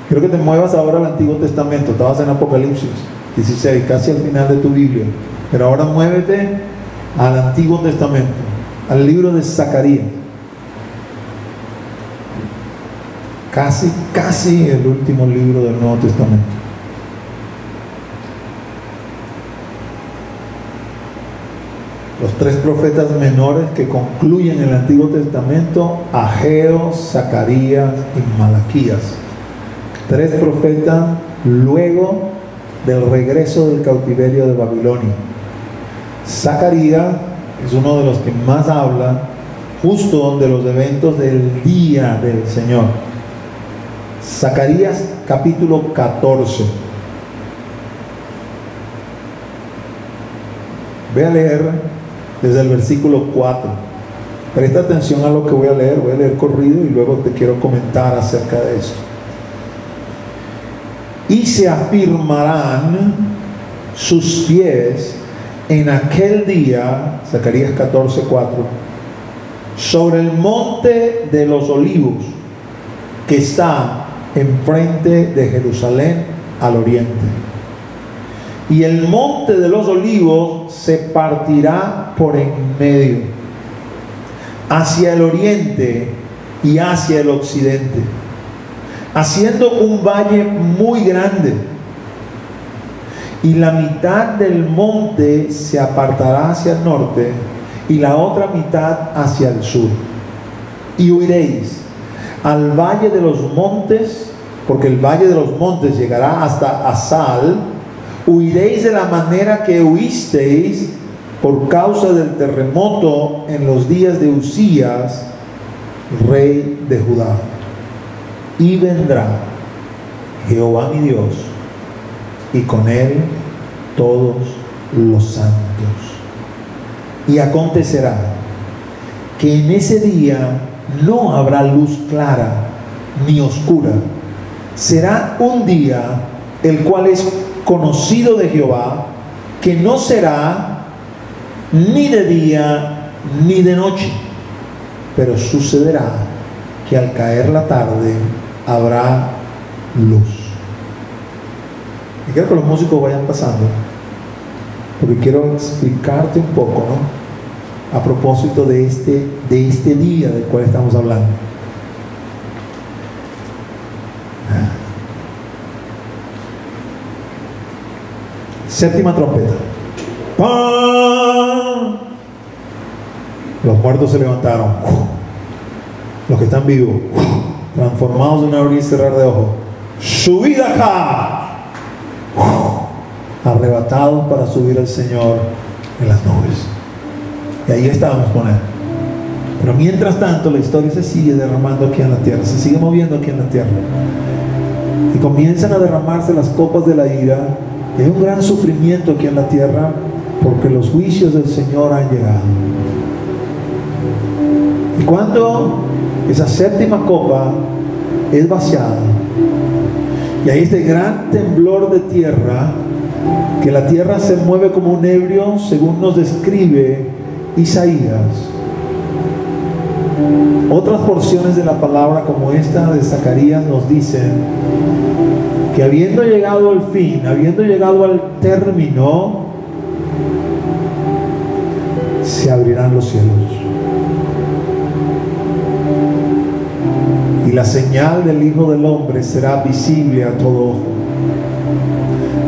S1: Quiero que te muevas ahora al Antiguo Testamento. Estabas en Apocalipsis 16, casi al final de tu Biblia. Pero ahora muévete al Antiguo Testamento, al libro de Zacarías. Casi el último libro del Nuevo Testamento. Los 3 profetas menores que concluyen el Antiguo Testamento: Ageo, Zacarías y Malaquías. 3 profetas luego del regreso del cautiverio de Babilonia. Zacarías es uno de los que más habla justo de los eventos del día del Señor. Zacarías capítulo 14. Voy a leer desde el versículo 4. Presta atención a lo que voy a leer corrido y luego te quiero comentar acerca de esto. Y se afirmarán sus pies en aquel día, Zacarías 14:4, sobre el monte de los olivos, que está enfrente de Jerusalén al oriente. Y el monte de los olivos se partirá por en medio, hacia el oriente y hacia el occidente, haciendo un valle muy grande. Y la mitad del monte se apartará hacia el norte y la otra mitad hacia el sur. Y huiréis al valle de los montes, porque el valle de los montes llegará hasta Asal. Huiréis de la manera que huisteis por causa del terremoto en los días de Usías, rey de Judá. Y vendrá Jehová mi Dios, y con él todos los santos. Y acontecerá que en ese día no habrá luz clara ni oscura. Será un día el cual es conocido de Jehová, que no será ni de día ni de noche. Pero sucederá que al caer la tarde habrá luz. Y quiero que los músicos vayan pasando, porque quiero explicarte un poco, ¿no?, a propósito de este día del cual estamos hablando. Séptima trompeta. ¡Pam! Los muertos se levantaron. Los que están vivos, transformados en un abrir y cerrar de ojos. ¡Subid acá! Arrebatados para subir al Señor en las nubes. Y ahí estábamos con él. Pero mientras tanto la historia se sigue derramando aquí en la tierra, se sigue moviendo aquí en la tierra, y comienzan a derramarse las copas de la ira. Y hay un gran sufrimiento aquí en la tierra, porque los juicios del Señor han llegado. Y cuando esa séptima copa es vaciada, y hay este gran temblor de tierra, que la tierra se mueve como un ebrio, según nos describe Isaías. Otras porciones de la palabra, como esta de Zacarías, nos dicen que habiendo llegado al fin, habiendo llegado al término, se abrirán los cielos. Y la señal del Hijo del Hombre será visible a todo ojo.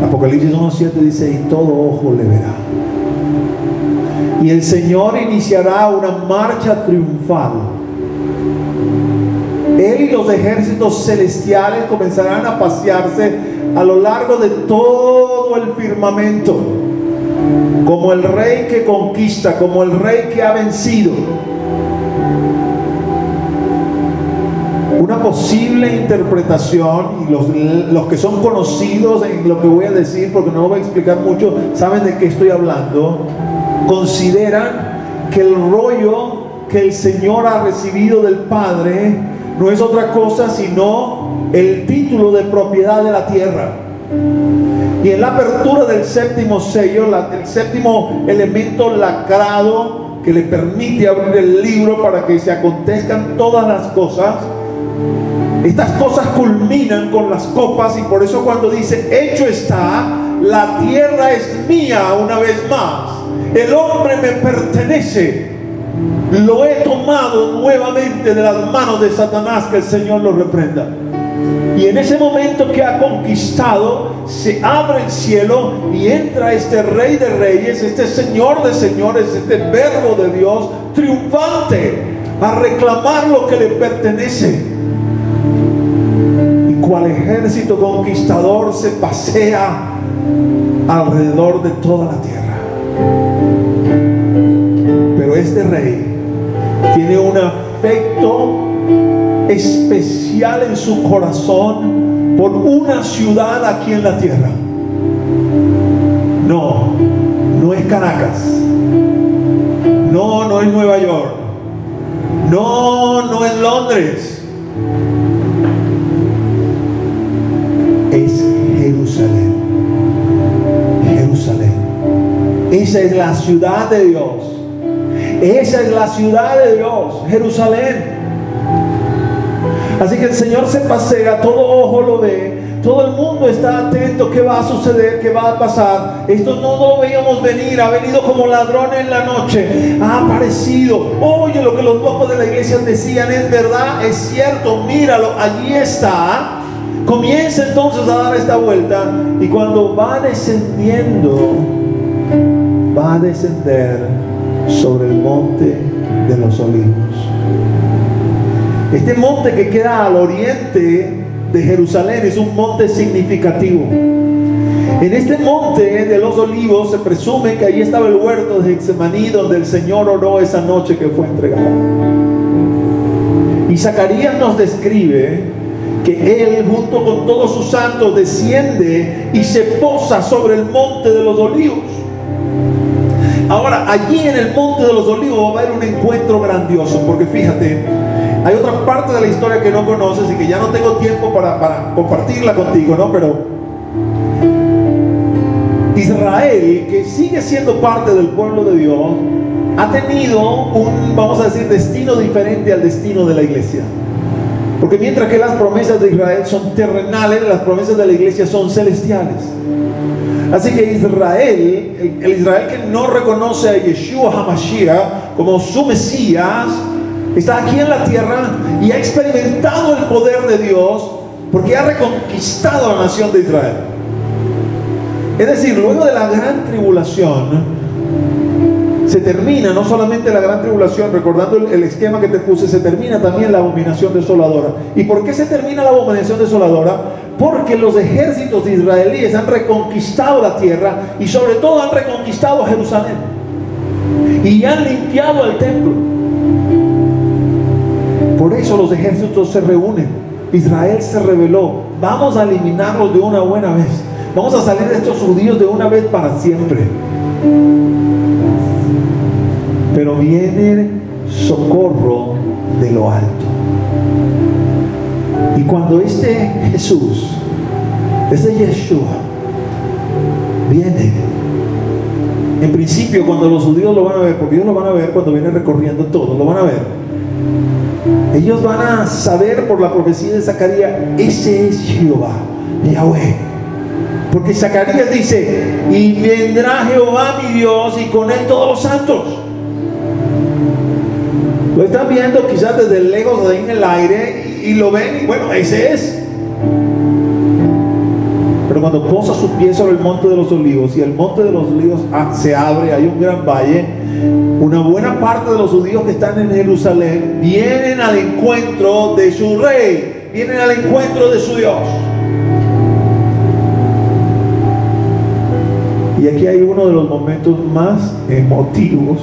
S1: Apocalipsis 1:7 dice: y todo ojo le verá. Y el Señor iniciará una marcha triunfal. Él y los ejércitos celestiales comenzarán a pasearse a lo largo de todo el firmamento, como el rey que conquista, como el rey que ha vencido. Una posible interpretación, y los que son conocidos en lo que voy a decir, porque no lo voy a explicar mucho, saben de qué estoy hablando, consideran que el rollo que el Señor ha recibido del Padre no es otra cosa sino el título de propiedad de la tierra. Y en la apertura del séptimo sello, el séptimo elemento lacrado que le permite abrir el libro para que se acontezcan todas las cosas, estas cosas culminan con las copas. Y por eso cuando dice hecho está, la tierra es mía una vez más, el hombre me pertenece, lo he tomado nuevamente de las manos de Satanás, que el Señor lo reprenda. Y en ese momento que ha conquistado, se abre el cielo y entra este Rey de Reyes, este Señor de Señores, este Verbo de Dios triunfante, a reclamar lo que le pertenece. Y cual ejército conquistador se pasea alrededor de toda la tierra. Pero este rey tiene un afecto especial en su corazón por una ciudad aquí en la tierra. No es Caracas, no es Nueva York, no es Londres, es Jerusalén. Esa es la ciudad de Dios. Esa es la ciudad de Dios, Jerusalén. Así que el Señor se pasea, todo ojo lo ve, todo el mundo está atento. ¿Qué va a suceder? ¿Qué va a pasar? Esto no lo veíamos venir. Ha venido como ladrón en la noche. Ha aparecido. Oye, lo que los locos de la iglesia decían es verdad, es cierto. Míralo, allí está. Comienza entonces a dar esta vuelta. Y cuando va descendiendo, va a descender sobre el monte de los olivos. Este monte que queda al oriente de Jerusalén es un monte significativo. En este monte de los olivos se presume que ahí estaba el huerto de Getsemaní, donde el Señor oró esa noche que fue entregado. Y Zacarías nos describe que Él, junto con todos sus santos, desciende y se posa sobre el monte de los olivos. Ahora, allí en el monte de los olivos va a haber un encuentro grandioso, porque fíjate, hay otra parte de la historia que no conoces y que ya no tengo tiempo para compartirla contigo, ¿no? Pero Israel, que sigue siendo parte del pueblo de Dios, ha tenido un, vamos a decir, destino diferente al destino de la iglesia. Porque mientras que las promesas de Israel son terrenales, las promesas de la iglesia son celestiales. Así que Israel, el Israel que no reconoce a Yeshua HaMashiach como su Mesías, está aquí en la tierra y ha experimentado el poder de Dios porque ha reconquistado a la nación de Israel. Es decir, luego de la gran tribulación se termina no solamente la gran tribulación, recordando el esquema que te puse, se termina también la abominación desoladora. ¿Y por qué se termina la abominación desoladora? Porque los ejércitos israelíes han reconquistado la tierra y sobre todo han reconquistado Jerusalén y han limpiado el templo. Por eso los ejércitos se reúnen. Israel se rebeló. Vamos a eliminarlos de una buena vez. Vamos a salir de estos judíos de una vez para siempre. Pero viene socorro de lo alto. Y cuando este Jesús, este Yeshua, viene, en principio cuando los judíos lo van a ver, porque ellos lo van a ver cuando viene recorriendo todo, lo van a ver. Ellos van a saber por la profecía de Zacarías, ese es Jehová, Yahweh. Porque Zacarías dice, y vendrá Jehová mi Dios y con él todos los santos. Lo están viendo quizás desde lejos ahí en el aire y lo ven y bueno, ese es. Pero cuando posa sus pies sobre el monte de los olivos y el monte de los olivos se abre, hay un gran valle, una buena parte de los judíos que están en Jerusalén vienen al encuentro de su rey, vienen al encuentro de su Dios. Y aquí hay uno de los momentos más emotivos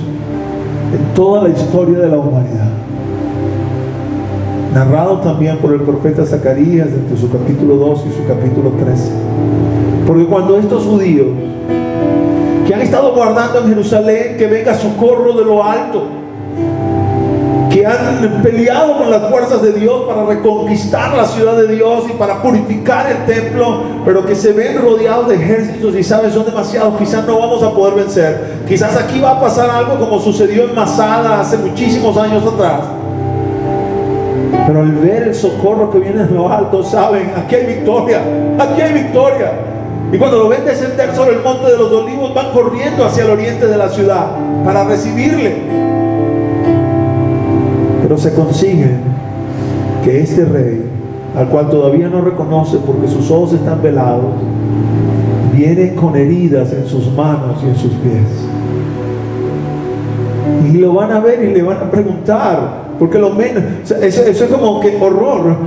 S1: en toda la historia de la humanidad, narrado también por el profeta Zacarías entre su capítulo 2 y su capítulo 13. Porque cuando estos judíos que han estado guardando en Jerusalén que venga socorro de lo alto, que han peleado con las fuerzas de Dios para reconquistar la ciudad de Dios y para purificar el templo, pero que se ven rodeados de ejércitos y saben, son demasiados, quizás no vamos a poder vencer, quizás aquí va a pasar algo como sucedió en Masada hace muchísimos años atrás. Pero al ver el socorro que viene en lo alto, saben, aquí hay victoria, aquí hay victoria. Y cuando lo ven descender sobre el monte de los olivos, van corriendo hacia el oriente de la ciudad para recibirle. Pero se consiguen que este rey, al cual todavía no reconoce porque sus ojos están velados, viene con heridas en sus manos y en sus pies. Y lo van a ver y le van a preguntar, porque lo menos, eso es como que horror.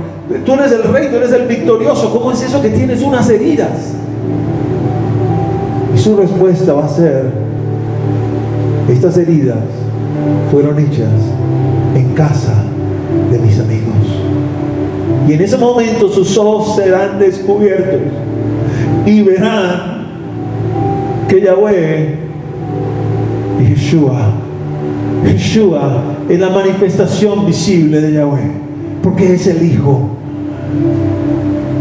S1: Tú eres el rey, tú eres el victorioso, ¿cómo es eso que tienes unas heridas? Y su respuesta va a ser, estas heridas fueron hechas en casa de mis amigos. Y en ese momento sus ojos serán descubiertos y verán que Yahweh, Yeshua es la manifestación visible de Yahweh, porque es el Hijo.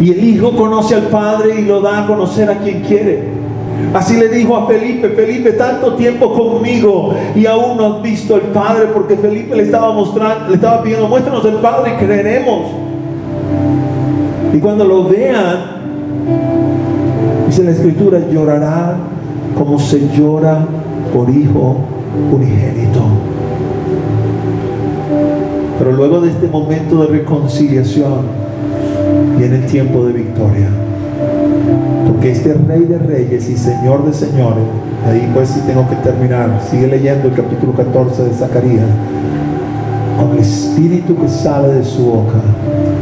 S1: Y el Hijo conoce al Padre y lo da a conocer a quien quiere. Así le dijo a Felipe: Felipe, tanto tiempo conmigo y aún no has visto al Padre, porque Felipe le estaba pidiendo: muéstranos el Padre y creeremos. Y cuando lo vean, dice la Escritura, llorarán como se llora por hijo unigénito. Pero luego de este momento de reconciliación viene el tiempo de victoria, porque este Rey de Reyes y Señor de Señores, ahí pues sí tengo que terminar, sigue leyendo el capítulo 14 de Zacarías, con el espíritu que sale de su boca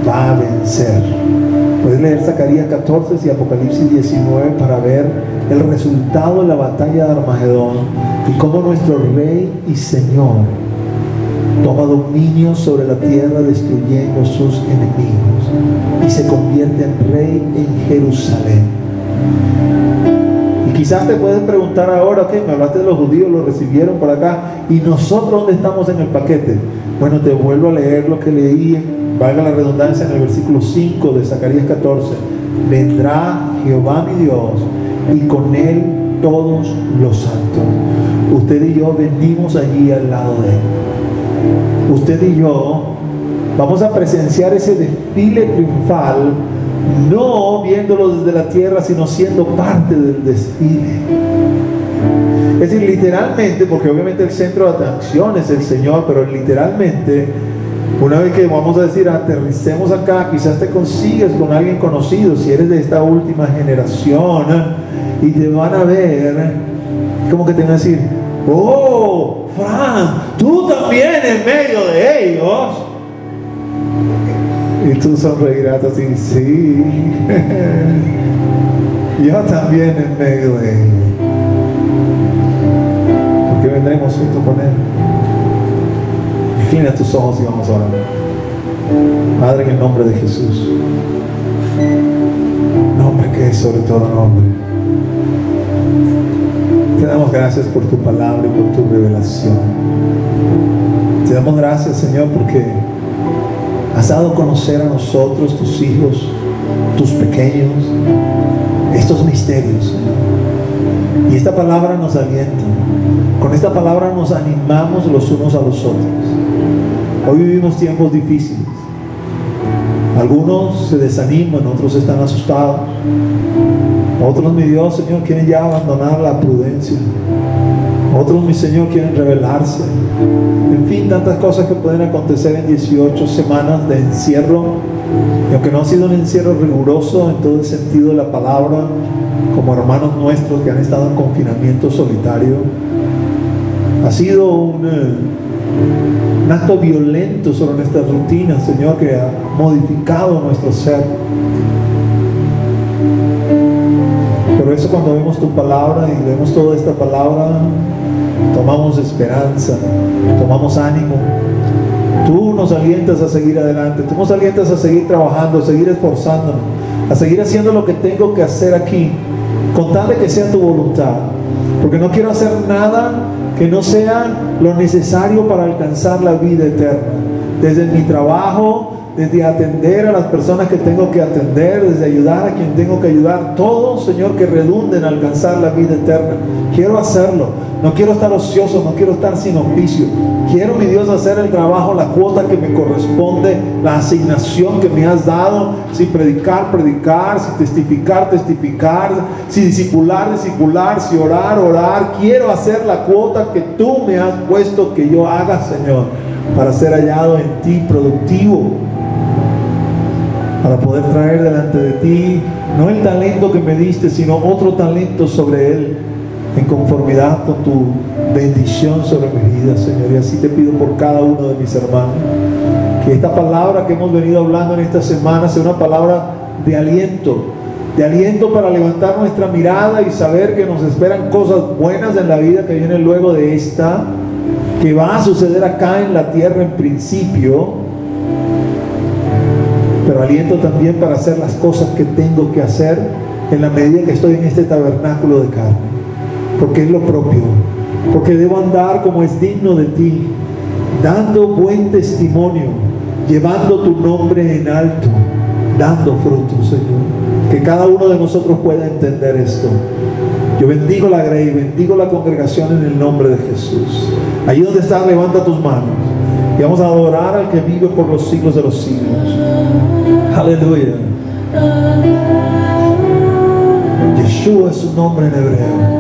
S1: va a vencer. Puedes leer Zacarías 14 y Apocalipsis 19 para ver el resultado de la batalla de Armagedón y cómo nuestro Rey y Señor toma dominio sobre la tierra, destruyendo sus enemigos, y se convierte en Rey en Jerusalén. Y quizás te puedes preguntar ahora: ok, me hablaste de los judíos, los recibieron por acá, ¿y nosotros dónde estamos en el paquete? Bueno, te vuelvo a leer lo que leí, valga la redundancia, en el versículo 5 de Zacarías 14. Vendrá Jehová mi Dios, y con él todos los santos. Usted y yo venimos allí al lado de él. Usted y yo vamos a presenciar ese desfile triunfal, no viéndolo desde la tierra, sino siendo parte del desfile. Es decir, literalmente, porque obviamente el centro de atracción es el Señor, pero literalmente, una vez que vamos a decir aterricemos acá, quizás te consigues con alguien conocido, si eres de esta última generación, y te van a ver como que te van a decir: oh, Fran, tú también en medio de ellos. Y tú sonreirás así: sí, yo también en medio de ellos, porque vendremos junto con él. Inclina tus ojos y vamos a orar. Padre, en el nombre de Jesús, nombre que es sobre todo nombre, te damos gracias por tu palabra y por tu revelación. Te damos gracias, Señor, porque has dado a conocer a nosotros, tus hijos, tus pequeños, estos misterios, Señor. Y esta palabra nos alienta. Con esta palabra nos animamos los unos a los otros. Hoy vivimos tiempos difíciles. Algunos se desaniman, otros están asustados. Otros, mi Dios, Señor, quieren ya abandonar la prudencia. Otros, mi Señor, quieren rebelarse. En fin, tantas cosas que pueden acontecer en 18 semanas de encierro. Y aunque no ha sido un encierro riguroso en todo el sentido de la palabra, como hermanos nuestros que han estado en confinamiento solitario, ha sido un acto violento sobre nuestras rutinas, Señor, que ha modificado nuestro ser. Pero eso, cuando vemos tu palabra y vemos toda esta palabra, tomamos esperanza, tomamos ánimo. Tú nos alientas a seguir adelante, tú nos alientas a seguir trabajando, a seguir esforzándonos, a seguir haciendo lo que tengo que hacer aquí, con tal de que sea tu voluntad, porque no quiero hacer nada que no sea lo necesario para alcanzar la vida eterna. Desde mi trabajo, desde atender a las personas que tengo que atender, desde ayudar a quien tengo que ayudar, todo, Señor, que redunde en alcanzar la vida eterna. Quiero hacerlo, no quiero estar ocioso, no quiero estar sin oficio. Quiero, mi Dios, hacer el trabajo, la cuota que me corresponde, la asignación que me has dado. Si predicar, predicar, si testificar, testificar, si discipular, discipular, si orar, orar. Quiero hacer la cuota que tú me has puesto que yo haga, Señor, para ser hallado en ti productivo, para poder traer delante de ti no el talento que me diste, sino otro talento sobre él, en conformidad con tu bendición sobre mi vida, Señor. Y así te pido por cada uno de mis hermanos, que esta palabra que hemos venido hablando en esta semana sea una palabra de aliento para levantar nuestra mirada y saber que nos esperan cosas buenas en la vida que vienen luego de esta, que va a suceder acá en la tierra en principio, pero aliento también para hacer las cosas que tengo que hacer en la medida que estoy en este tabernáculo de carne, porque es lo propio, porque debo andar como es digno de ti, dando buen testimonio, llevando tu nombre en alto, dando frutos, Señor. Que cada uno de nosotros pueda entender esto Yo bendigo la Grey, bendigo la congregación en el nombre de Jesús. Allí donde estás, levanta tus manos y vamos a adorar al que vive por los siglos de los siglos. Aleluya. Yeshua es su nombre en hebreo.